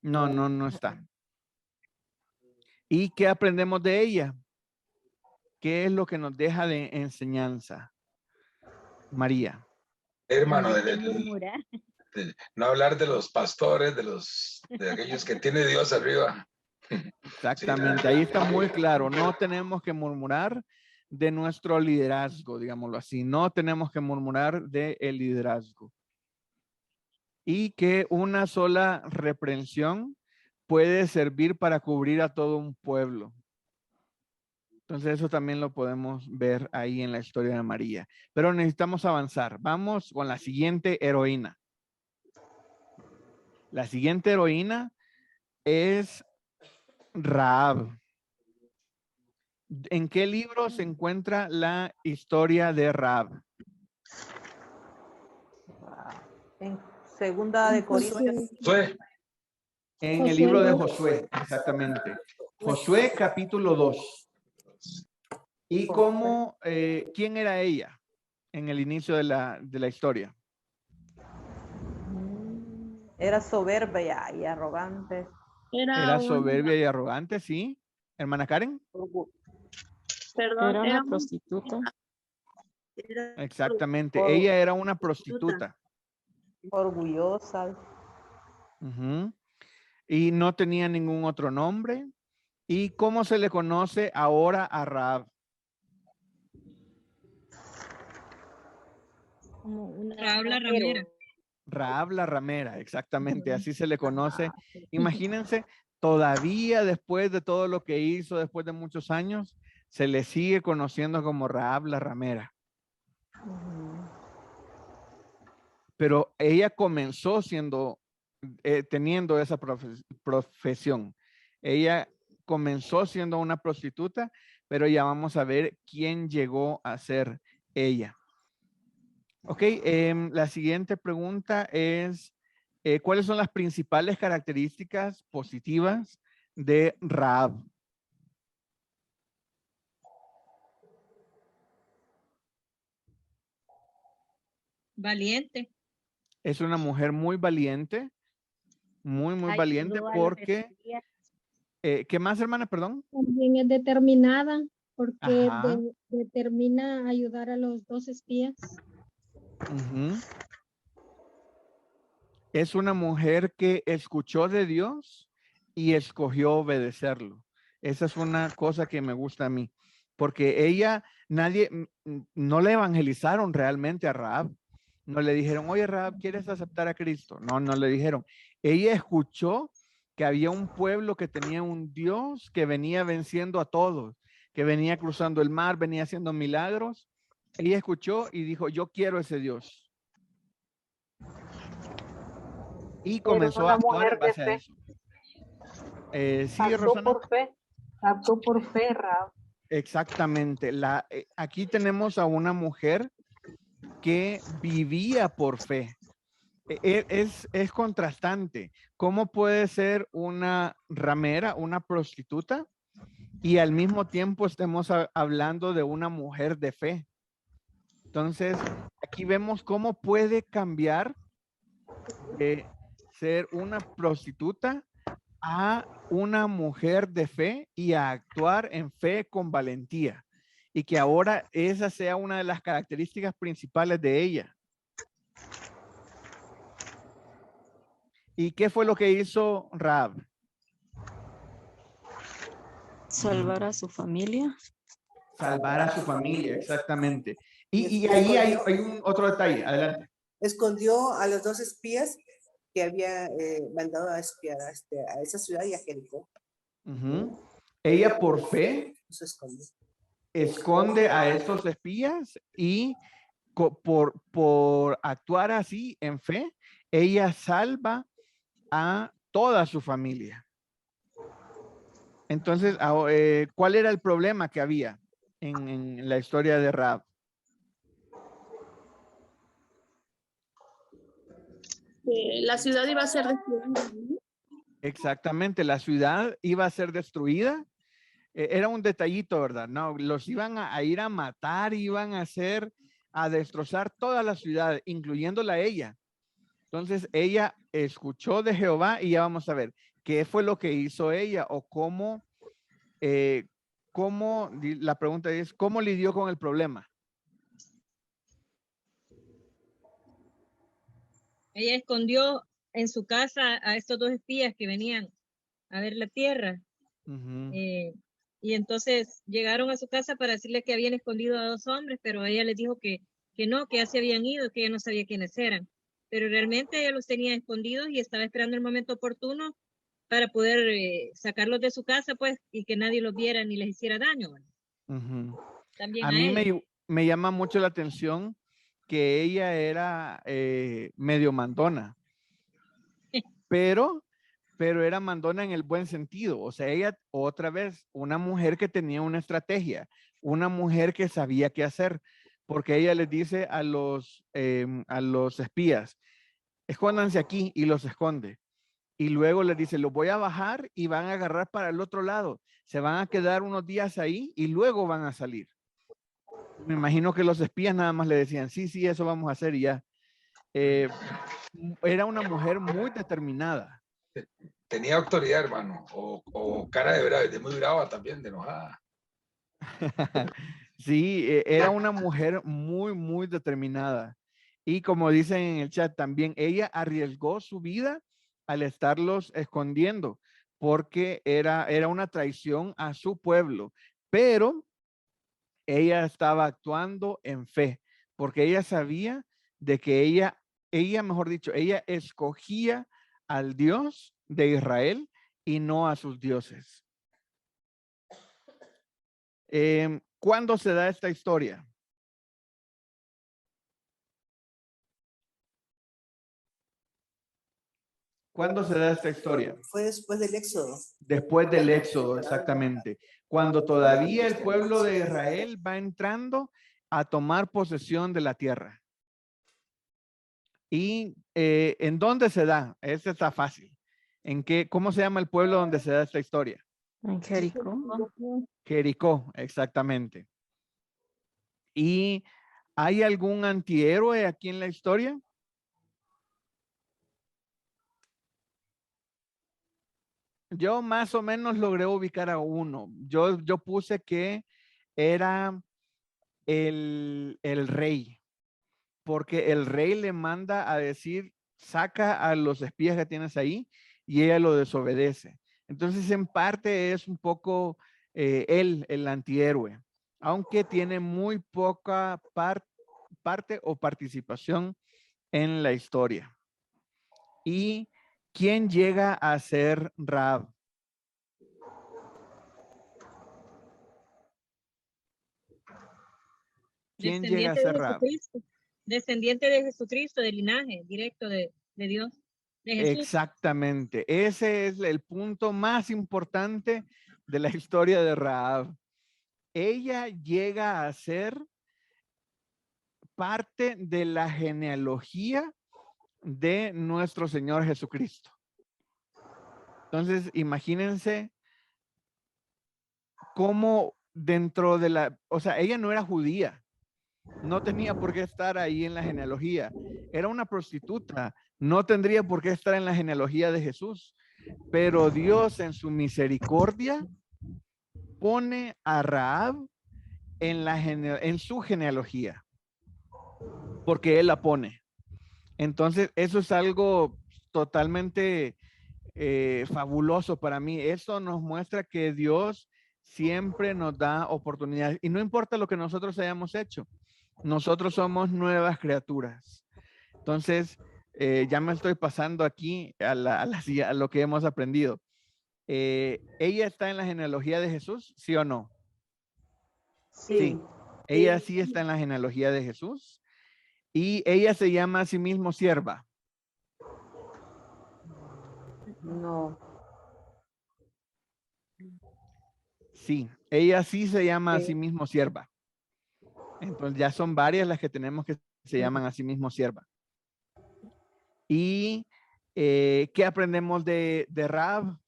C: No está. ¿Y qué aprendemos de ella? ¿Qué es lo que nos deja de enseñanza? María.
N: Hermano,
L: No hay que murmurar.
N: no hablar de los pastores, de aquellos que tiene Dios arriba.
C: Exactamente, ahí está muy claro. No tenemos que murmurar de nuestro liderazgo, digámoslo así. No tenemos que murmurar del liderazgo. Y que una sola reprensión puede servir para cubrir a todo un pueblo. Entonces eso también lo podemos ver ahí en la historia de María. Pero necesitamos avanzar. Vamos con la siguiente heroína. La siguiente heroína es Rahab. ¿En qué libro se encuentra la historia de Rahab?
H: En segunda de Corintios.
N: Josué.
C: En el libro de Josué, exactamente. Josué capítulo 2. ¿Y cómo, quién era ella en el inicio de la historia?
H: Era soberbia y arrogante.
C: Era soberbia y arrogante, ¿sí? Hermana Karen.
O: Perdón,
I: Era una prostituta.
C: Exactamente, ella era una prostituta.
H: Orgullosa.
C: Ujú. Y no tenía ningún otro nombre. ¿Y cómo se le conoce ahora a Rahab?
A: Rahab la ramera.
C: Rahab la ramera, exactamente, así se le conoce. Imagínense, todavía después de todo lo que hizo, después de muchos años, se le sigue conociendo como Rahab la ramera. Pero ella comenzó teniendo esa profesión. Ella comenzó siendo una prostituta, pero ya vamos a ver quién llegó a ser ella. Ok, la siguiente pregunta es, ¿cuáles son las principales características positivas de Rahab?
A: Valiente.
C: Es una mujer muy valiente, muy valiente porque... ¿qué más, hermana? Perdón.
M: También es determinada porque
C: Ajá.
M: determina ayudar a los 2 espías.
C: Es una mujer que escuchó de Dios y escogió obedecerlo. Esa es una cosa que me gusta a mí, porque ella, no le evangelizaron realmente a Rahab. No le dijeron, oye Rahab, ¿quieres aceptar a Cristo? No le dijeron. Ella escuchó que había un pueblo que tenía un Dios que venía venciendo a todos, que venía cruzando el mar, venía haciendo milagros. Ella escuchó y dijo, yo quiero ese Dios. Y comenzó a actuar en base a eso. Sí, Rosana.
I: Actuó por fe, Rahab.
C: Exactamente. Aquí tenemos a una mujer que vivía por fe. Es contrastante. ¿Cómo puede ser una ramera, una prostituta, y al mismo tiempo estemos hablando de una mujer de fe? Entonces, aquí vemos cómo puede cambiar de ser una prostituta a una mujer de fe y a actuar en fe con valentía. Y que ahora esa sea una de las características principales de ella. ¿Y qué fue lo que hizo Rahab?
I: Salvar a su familia.
C: Salvar a su familia, exactamente. Y ahí hay otro detalle. Adelante.
B: Escondió a los 2 espías que había mandado a espiar a esa ciudad y a Jericó.
C: Ella por fe esconde a estos espías y por actuar así en fe, ella salva a toda su familia. Entonces, ¿cuál era el problema que había en la historia de Rahab?
O: La ciudad iba a ser destruida.
C: Exactamente, la ciudad iba a ser destruida era un detallito, ¿verdad? No, los iban a ir a matar, iban a destrozar toda la ciudad, incluyéndola a ella. Entonces ella escuchó de Jehová y ya vamos a ver qué fue lo que hizo ella o cómo, la pregunta es, ¿cómo lidió con el problema?
A: Ella escondió en su casa a estos 2 espías que venían a ver la tierra. Y entonces llegaron a su casa para decirle que habían escondido a 2 hombres, pero ella les dijo que no, que ya se habían ido, que ella no sabía quiénes eran. Pero realmente ella los tenía escondidos y estaba esperando el momento oportuno para poder sacarlos de su casa, pues, y que nadie los viera ni les hiciera daño. También
C: a mí me llama mucho la atención que ella era medio mandona, pero era mandona en el buen sentido. O sea, ella otra vez, una mujer que tenía una estrategia, una mujer que sabía qué hacer, porque ella les dice a los espías, escóndanse aquí, y los esconde. Y luego les dice, los voy a bajar y van a agarrar para el otro lado. Se van a quedar unos días ahí y luego van a salir. Me imagino que los espías nada más le decían, sí, sí, eso vamos a hacer y ya. Era una mujer muy determinada.
N: Tenía autoridad, hermano, o cara de muy brava también, de enojada.
C: Sí, era una mujer muy, muy determinada. Y como dicen en el chat también, ella arriesgó su vida al estarlos escondiendo, porque era una traición a su pueblo. Pero ella estaba actuando en fe, porque ella sabía de que ella, mejor dicho, ella escogía al Dios de Israel y no a sus dioses. ¿Cuándo se da esta historia? ¿Cuándo se da esta historia?
B: Fue después del Éxodo.
C: Después del Éxodo, exactamente. Cuando todavía el pueblo de Israel va entrando a tomar posesión de la tierra. ¿Y en dónde se da? Este está fácil. ¿Cómo se llama el pueblo donde se da esta historia?
I: En Jericó.
C: Jericó, exactamente. ¿Y hay algún antihéroe aquí en la historia? Yo más o menos logré ubicar a uno. Yo puse que era el rey, porque el rey le manda a decir, saca a los espías que tienes ahí, y ella lo desobedece. Entonces, en parte es un poco él, el antihéroe, aunque tiene muy poca parte o participación en la historia. ¿Y quién llega a ser Rahab? ¿Quién llega a ser Rahab?
A: Descendiente de Jesucristo, del linaje directo de Dios, de Jesús.
C: Exactamente. Ese es el punto más importante de la historia de Rahab. Ella llega a ser parte de la genealogía de nuestro Señor Jesucristo. Entonces, imagínense cómo dentro de o sea, ella no era judía. No tenía por qué estar ahí en la genealogía. Era una prostituta. No tendría por qué estar en la genealogía de Jesús. Pero Dios en su misericordia pone a Rahab en su genealogía. Porque Él la pone. Entonces, eso es algo totalmente fabuloso para mí. Eso nos muestra que Dios siempre nos da oportunidades. Y no importa lo que nosotros hayamos hecho. Nosotros somos nuevas criaturas. Entonces, ya me estoy pasando aquí a lo que hemos aprendido. ¿Ella está en la genealogía de Jesús? ¿Sí o no? Sí. Ella sí está en la genealogía de Jesús. Y ella se llama a sí mismo sierva.
H: No.
C: Sí, ella sí se llama a sí mismo sierva. Entonces ya son varias las que tenemos que se llaman a sí mismo sierva. ¿Y qué aprendemos de Rahab?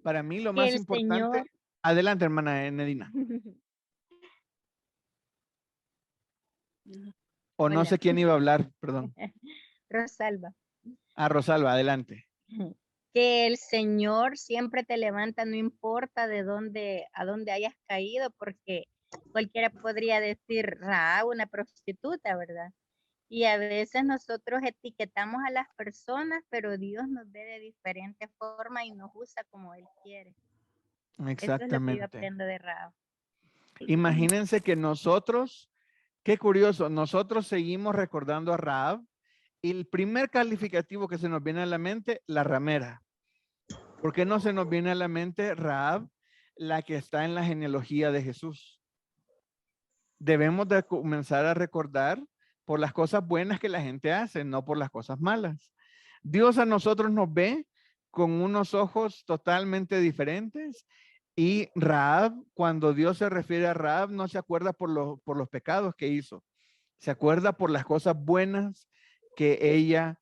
C: Para mí lo
L: Que
C: más
L: el
C: importante.
L: Señor.
C: Adelante, hermana Nedina. O no
L: Hola.
C: sé quién iba a hablar, perdón.
L: Rosalba.
C: Ah, Rosalba, adelante.
L: Que el Señor siempre te levanta, no importa de dónde, a dónde hayas caído, porque cualquiera podría decir, una prostituta, ¿verdad? Y a veces nosotros etiquetamos a las personas, pero Dios nos ve de diferente forma y nos usa como Él quiere. Eso es lo que yo
C: Exactamente.
L: aprendo de Rahab.
C: Imagínense que nosotros, qué curioso, nosotros seguimos recordando a Rahab y el primer calificativo que se nos viene a la mente, la ramera. ¿Por qué no se nos viene a la mente Rahab, la que está en la genealogía de Jesús? Debemos de comenzar a recordar por las cosas buenas que la gente hace, no por las cosas malas. Dios a nosotros nos ve con unos ojos totalmente diferentes y Rahab, cuando Dios se refiere a Rahab, no se acuerda por los pecados que hizo. Se acuerda por las cosas buenas que ella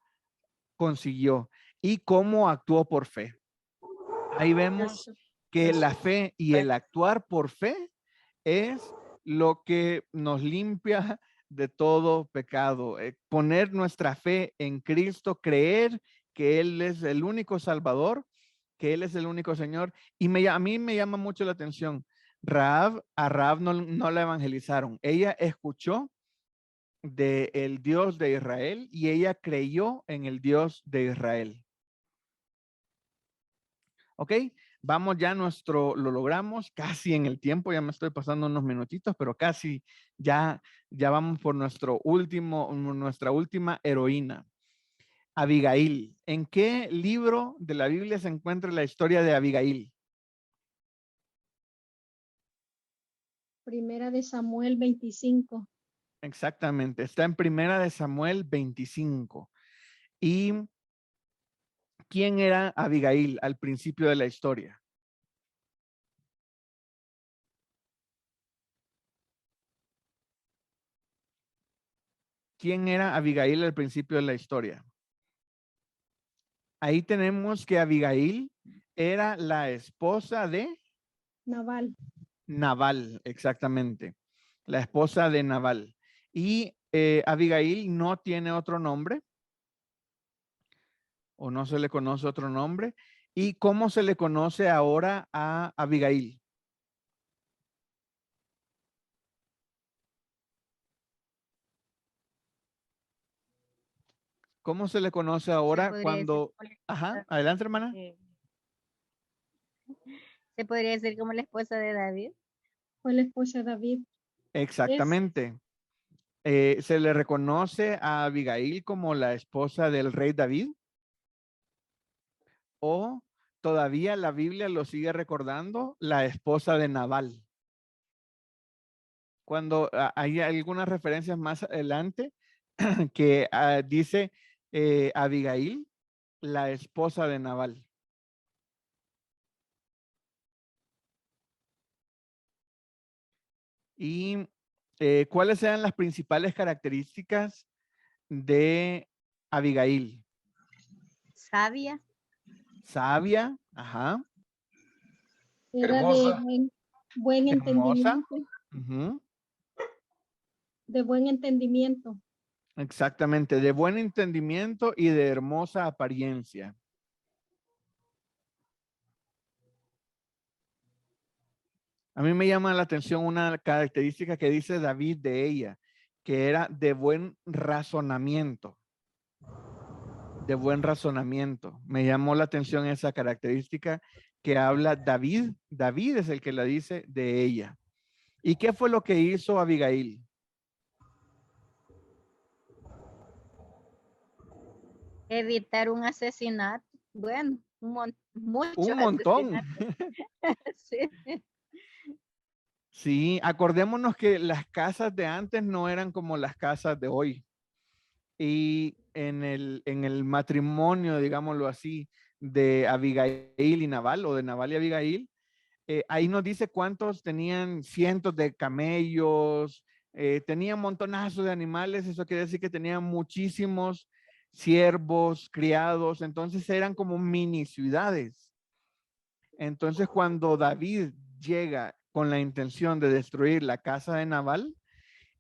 C: consiguió y cómo actuó por fe. Ahí vemos que la fe y el actuar por fe es lo que nos limpia de todo pecado. Poner nuestra fe en Cristo, creer que Él es el único Salvador, que Él es el único Señor. Y a mí me llama mucho la atención. A Rahab no la evangelizaron. Ella escuchó del Dios de Israel y ella creyó en el Dios de Israel. ¿Ok? Vamos ya lo logramos casi en el tiempo, ya me estoy pasando unos minutitos, pero casi ya vamos por nuestra última heroína, Abigail. ¿En qué libro de la Biblia se encuentra la historia de Abigail?
M: Primera de Samuel 25.
C: Exactamente, está en Primera de Samuel 25. ¿Y quién era Abigail al principio de la historia? ¿Quién era Abigail al principio de la historia? Ahí tenemos que Abigail era la esposa de
M: Nabal.
C: Nabal, exactamente. La esposa de Nabal. Y Abigail no tiene otro nombre o no se le conoce otro nombre. ¿Y cómo se le conoce ahora a Abigail? ¿Cómo se le conoce ahora cuando... Ajá, adelante, hermana.
L: ¿Se podría decir como la esposa de David?
M: Fue la esposa de David.
C: Exactamente. Se le reconoce a Abigail como la esposa del rey David. ¿O todavía la Biblia lo sigue recordando la esposa de Nabal? Cuando hay algunas referencias más adelante que dice Abigail, la esposa de Nabal. ¿Y cuáles eran las principales características de Abigail?
L: Sabia.
C: Sabia, ajá.
M: Era
N: Hermosa.
M: de buen
C: Hermosa.
M: entendimiento. De buen entendimiento.
C: Exactamente, de buen entendimiento y de hermosa apariencia. A mí me llama la atención una característica que dice David de ella, que era de buen razonamiento. De buen razonamiento. Me llamó la atención esa característica que habla David. David es el que la dice de ella. ¿Y qué fue lo que hizo Abigail?
L: Evitar un asesinato. Bueno, muchos
C: Un montón.
L: Sí.
C: Sí, acordémonos que las casas de antes no eran como las casas de hoy. Y en el matrimonio, digámoslo así, de Abigail y Nabal, o de Nabal y Abigail, ahí nos dice cuántos tenían cientos de camellos, tenían montonazos de animales, eso quiere decir que tenían muchísimos siervos, criados, entonces eran como mini ciudades. Entonces, cuando David llega con la intención de destruir la casa de Nabal,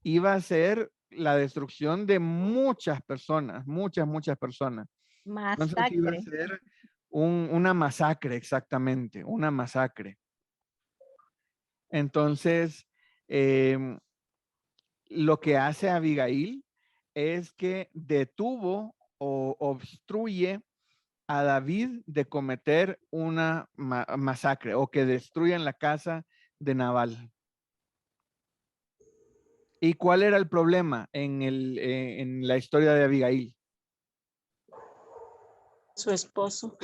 C: iba a ser la destrucción de muchas personas, muchas personas. Entonces iba a
L: Masacre.
C: ser una masacre, exactamente, una masacre. Entonces, lo que hace Abigail es que detuvo o obstruye a David de cometer una masacre o que destruyan la casa de Nabal. ¿Y cuál era el problema en la historia de Abigail?
O: Su esposo.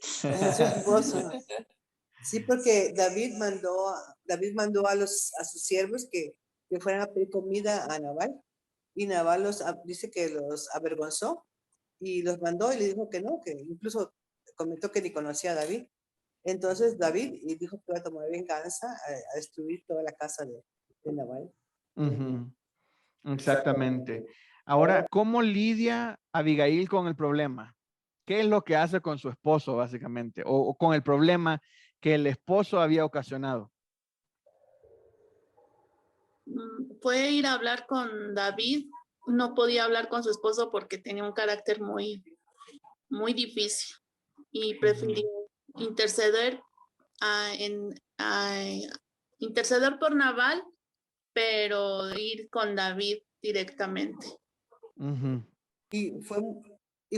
B: Su esposo. Sí, porque David mandó a sus siervos que fueran a pedir comida a Nabal, y Nabal dice que los avergonzó y los mandó y le dijo que no, que incluso comentó que ni conocía a David. Entonces David dijo que iba a tomar venganza a destruir toda la casa de Nabal.
C: Exactamente. Ahora, ¿cómo lidia Abigail con el problema? ¿Qué es lo que hace con su esposo, básicamente? O con el problema que el esposo había ocasionado.
O: Fue ir a hablar con David. No podía hablar con su esposo porque tenía un carácter muy difícil. Y prefirió interceder interceder por Nabal, pero ir con David directamente.
B: Y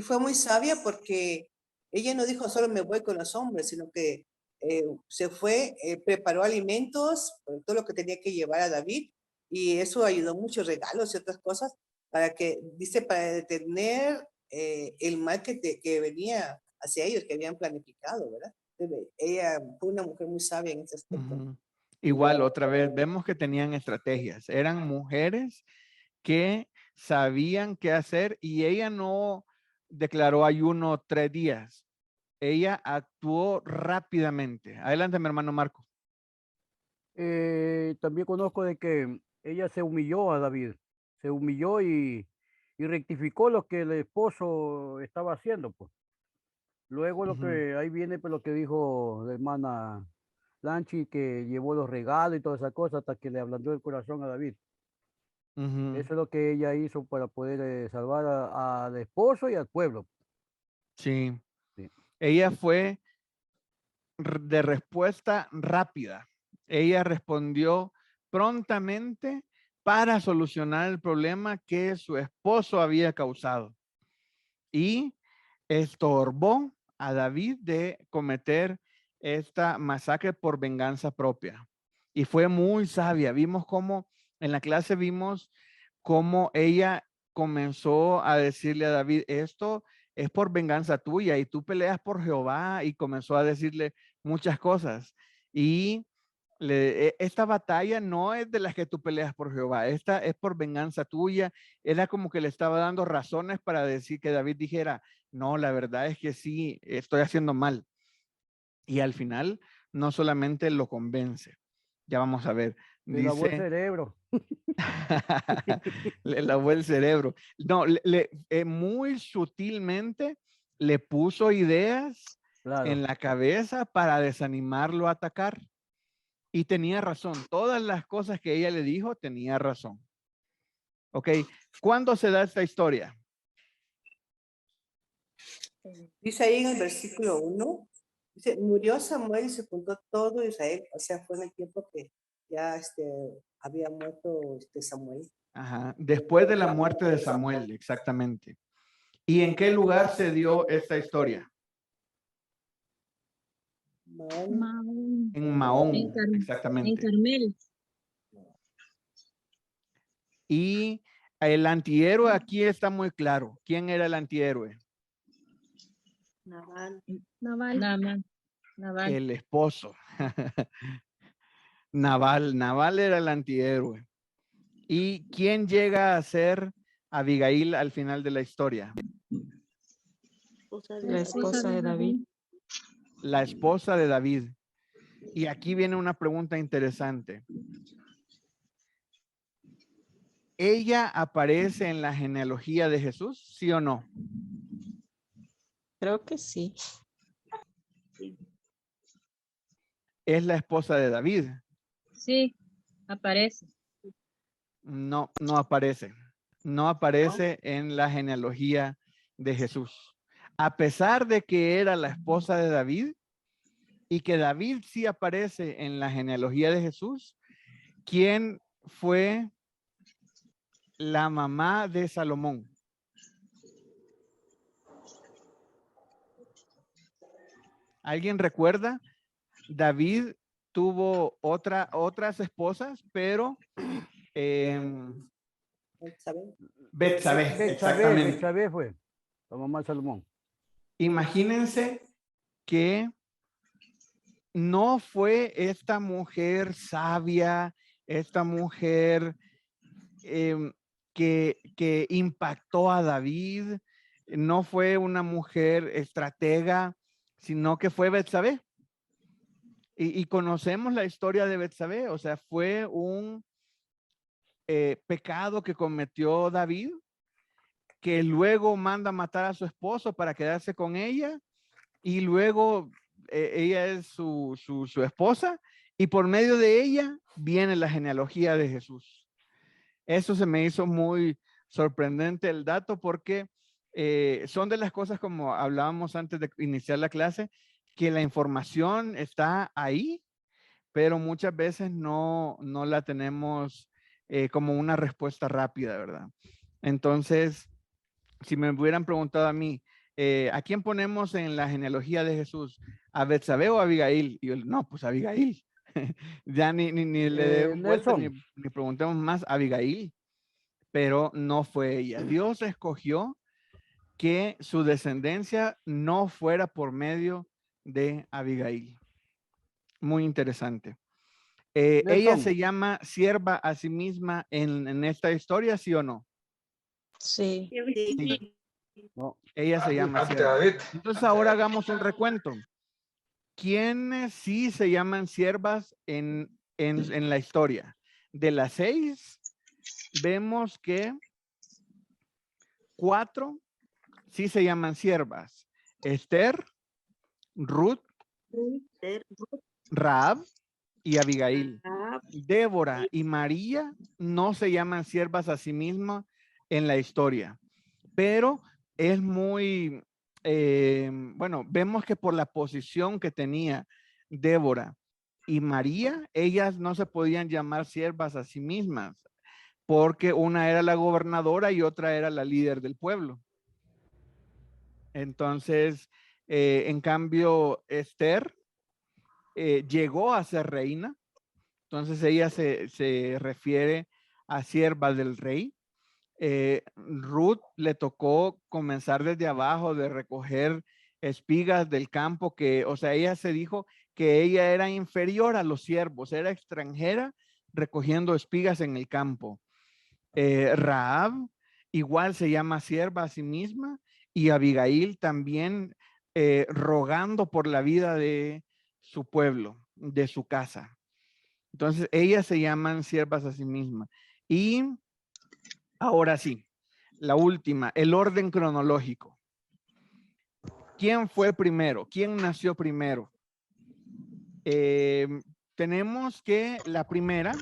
B: fue muy sabia porque ella no dijo solo me voy con los hombres, sino que se fue, preparó alimentos, todo lo que tenía que llevar a David, y eso ayudó mucho, regalos y otras cosas, para detener el mal que venía hacia ellos, que habían planificado, ¿verdad? Ella fue una mujer muy sabia en ese aspecto.
C: Igual, otra vez, vemos que tenían estrategias. Eran mujeres que sabían qué hacer y ella no declaró ayuno 3 días. Ella actuó rápidamente. Adelante, mi hermano Marco.
K: También conozco de que ella se humilló a David, se humilló y rectificó lo que el esposo estaba haciendo, pues. Luego lo que ahí viene, pues lo que dijo la hermana Lanchi, que llevó los regalos y todas esas cosas hasta que le ablandó el corazón a David. Eso es lo que ella hizo para poder salvar al esposo y al pueblo.
C: Sí. Ella fue de respuesta rápida. Ella respondió prontamente para solucionar el problema que su esposo había causado y estorbó a David de cometer esta masacre por venganza propia. Y fue muy sabia. Vimos cómo en la clase cómo ella comenzó a decirle a David, esto es por venganza tuya y tú peleas por Jehová, y comenzó a decirle muchas cosas. Y esta batalla no es de las que tú peleas por Jehová, esta es por venganza tuya. Era como que le estaba dando razones para decir que David dijera, no, la verdad es que sí, estoy haciendo mal. Y al final no solamente lo convence. Ya vamos a ver.
K: Le lavó el cerebro.
C: Le lavó el cerebro. No, muy sutilmente le puso ideas en la cabeza para desanimarlo a atacar. Y tenía razón. Todas las cosas que ella le dijo, tenía razón. Ok. ¿Cuándo se da esta historia?
B: Dice ahí en el versículo 1, dice, murió Samuel y se juntó todo Israel. O sea, fue en el tiempo que ya había muerto Samuel.
C: Ajá. Después de la muerte de Samuel, exactamente. ¿Y en qué lugar se dio esta historia? En Mahón, exactamente.
A: En Carmel.
C: Y el antihéroe aquí está muy claro. ¿Quién era el antihéroe?
J: Nabal.
C: El esposo. Nabal era el antihéroe. ¿Y quién llega a ser Abigail al final de la historia?
I: La esposa de David.
C: La esposa de David. Y aquí viene una pregunta interesante. ¿Ella aparece en la genealogía de Jesús, sí o no?
I: Creo que sí.
C: es la esposa de David.
A: Sí, aparece.
C: No, no aparece. No aparece en la genealogía de Jesús. A pesar de que era la esposa de David y que David sí aparece en la genealogía de Jesús, ¿quién fue la mamá de Salomón? ¿Alguien recuerda? David tuvo otras esposas, pero Betsabé, exactamente.
K: Betsabé fue la mamá de Salomón.
C: Imagínense que no fue esta mujer sabia, esta mujer que impactó a David, no fue una mujer estratega, sino que fue Betsabé. Y conocemos la historia de Betsabé, o sea, fue un pecado que cometió David, que luego manda matar a su esposo para quedarse con ella, y luego ella es su esposa, y por medio de ella viene la genealogía de Jesús. Eso se me hizo muy sorprendente el dato, porque son de las cosas, como hablábamos antes de iniciar la clase, que la información está ahí, pero muchas veces no la tenemos como una respuesta rápida, ¿verdad? Entonces, si me hubieran preguntado a mí, ¿a quién ponemos en la genealogía de Jesús? ¿A Betsabé o a Abigail? Y yo, no, pues Abigail. Ya ni le demos vuelta, ni preguntemos más, Abigail. Pero no fue ella. Dios escogió que su descendencia no fuera por medio de Abigail. Muy interesante. ¿Ella se llama sierva a sí misma en esta historia, sí o no?
H: Sí.
C: Sí. No, ella se llama sierva. Entonces ahora hagamos un recuento. ¿Quiénes sí se llaman siervas en la historia? De las 6, vemos que 4 sí se llaman siervas. Esther, Ruth, Rahab y Abigail. Débora y María no se llaman siervas a sí mismas en la historia, pero es muy, bueno, vemos que por la posición que tenía Débora y María, ellas no se podían llamar siervas a sí mismas, porque una era la gobernadora y otra era la líder del pueblo. Entonces, en cambio, Esther llegó a ser reina. Entonces ella se refiere a sierva del rey. Ruth le tocó comenzar desde abajo, de recoger espigas del campo, o sea, ella se dijo que ella era inferior a los siervos, era extranjera recogiendo espigas en el campo. Rahab igual se llama sierva a sí misma, y Abigail también rogando por la vida de su pueblo, de su casa. Entonces, ellas se llaman siervas a sí mismas. Y ahora sí, la última, el orden cronológico. ¿Quién fue primero? ¿Quién nació primero? Tenemos que la primera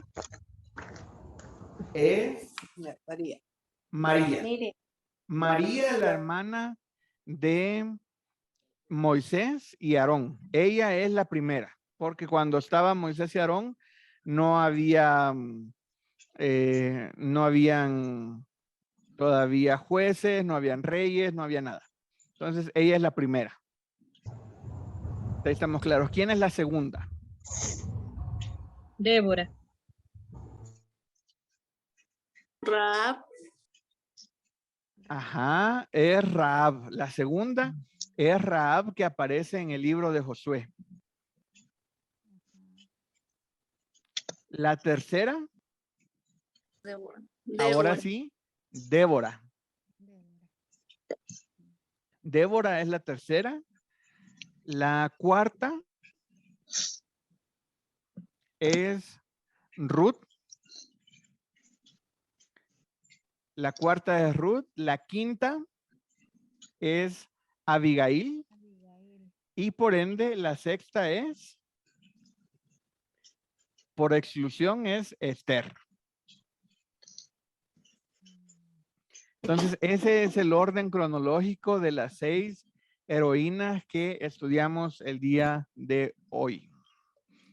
C: es
B: María.
C: María. María es la hermana de Moisés y Aarón. Ella es la primera, porque cuando estaban Moisés y Aarón, no habían todavía jueces, no habían reyes, no había nada. Entonces, ella es la primera. Ahí estamos claros. ¿Quién es la segunda?
A: Débora.
O: Rahab.
C: Ajá, es Rahab. La segunda es Rahab, que aparece en el libro de Josué. La tercera.
O: Débora.
C: Ahora sí, Débora. Débora es la tercera. La cuarta es Ruth. La cuarta es Ruth. La quinta es Abigail. Y por ende, la sexta es por exclusión es Esther. Entonces, ese es el orden cronológico de las 6 heroínas que estudiamos el día de hoy.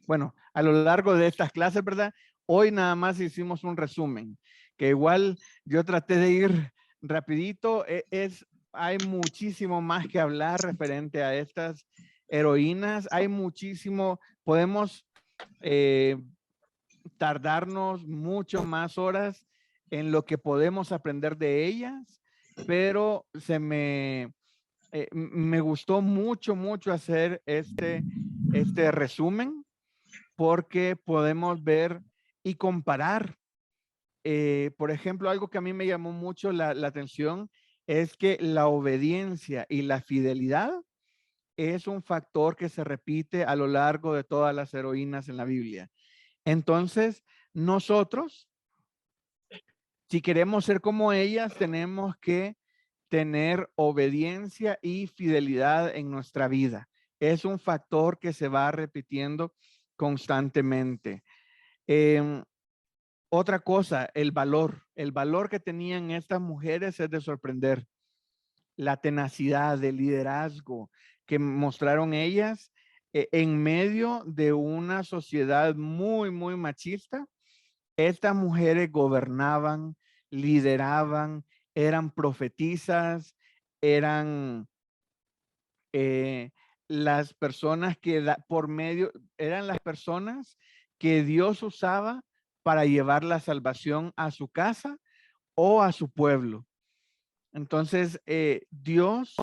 C: Bueno, a lo largo de estas clases, ¿verdad? Hoy nada más hicimos un resumen, que igual yo traté de ir rapidito. Hay muchísimo más que hablar referente a estas heroínas. Hay muchísimo, podemos tardarnos mucho más horas en lo que podemos aprender de ellas, pero me gustó mucho hacer este resumen, porque podemos ver y comparar. Por ejemplo, algo que a mí me llamó mucho la atención es que la obediencia y la fidelidad es un factor que se repite a lo largo de todas las heroínas en la Biblia. Entonces, nosotros, si queremos ser como ellas, tenemos que tener obediencia y fidelidad en nuestra vida. Es un factor que se va repitiendo constantemente. Otra cosa, el valor que tenían estas mujeres es de sorprender. La tenacidad, el liderazgo que mostraron ellas en medio de una sociedad muy machista. Estas mujeres gobernaban, lideraban, eran profetisas, eran las personas que eran las personas que Dios usaba para llevar la salvación a su casa o a su pueblo. Entonces, Dios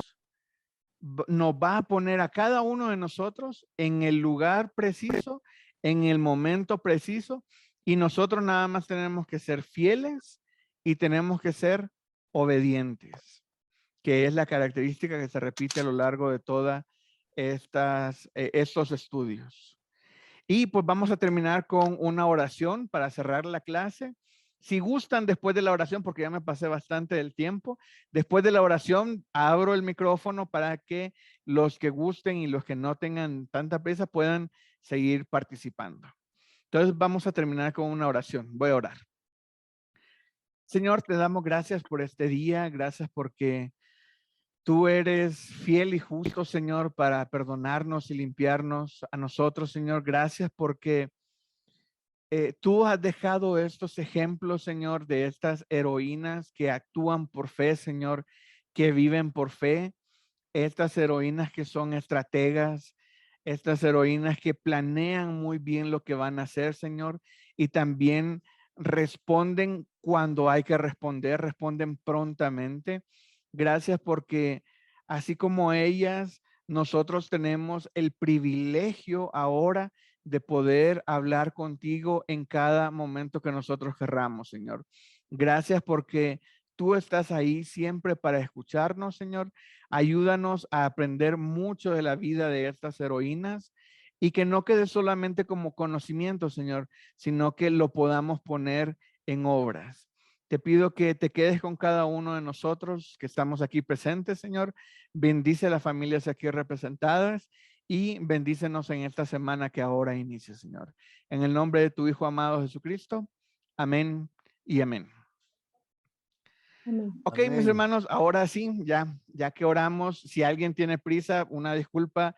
C: nos va a poner a cada uno de nosotros en el lugar preciso, en el momento preciso, y nosotros nada más tenemos que ser fieles y tenemos que ser obedientes, que es la característica que se repite a lo largo de todas estos estudios. Y pues vamos a terminar con una oración para cerrar la clase. Si gustan, después de la oración, porque ya me pasé bastante del tiempo, después de la oración abro el micrófono para que los que gusten y los que no tengan tanta prisa puedan seguir participando. Entonces vamos a terminar con una oración. Voy a orar. Señor, te damos gracias por este día. Gracias porque tú eres fiel y justo, Señor, para perdonarnos y limpiarnos a nosotros, Señor. Gracias porque tú has dejado estos ejemplos, Señor, de estas heroínas que actúan por fe, Señor, que viven por fe. Estas heroínas que son estrategas, estas heroínas que planean muy bien lo que van a hacer, Señor, y también responden cuando hay que responder, responden prontamente. Gracias porque así como ellas, nosotros tenemos el privilegio ahora de poder hablar contigo en cada momento que nosotros querramos, Señor. Gracias porque tú estás ahí siempre para escucharnos, Señor. Ayúdanos a aprender mucho de la vida de estas heroínas y que no quede solamente como conocimiento, Señor, sino que lo podamos poner en obras. Te pido que te quedes con cada uno de nosotros que estamos aquí presentes, Señor. Bendice a las familias aquí representadas y bendícenos en esta semana que ahora inicia, Señor. En el nombre de tu Hijo amado Jesucristo. Amén y amén. Ok, mis hermanos, ahora sí, ya que oramos, si alguien tiene prisa, una disculpa,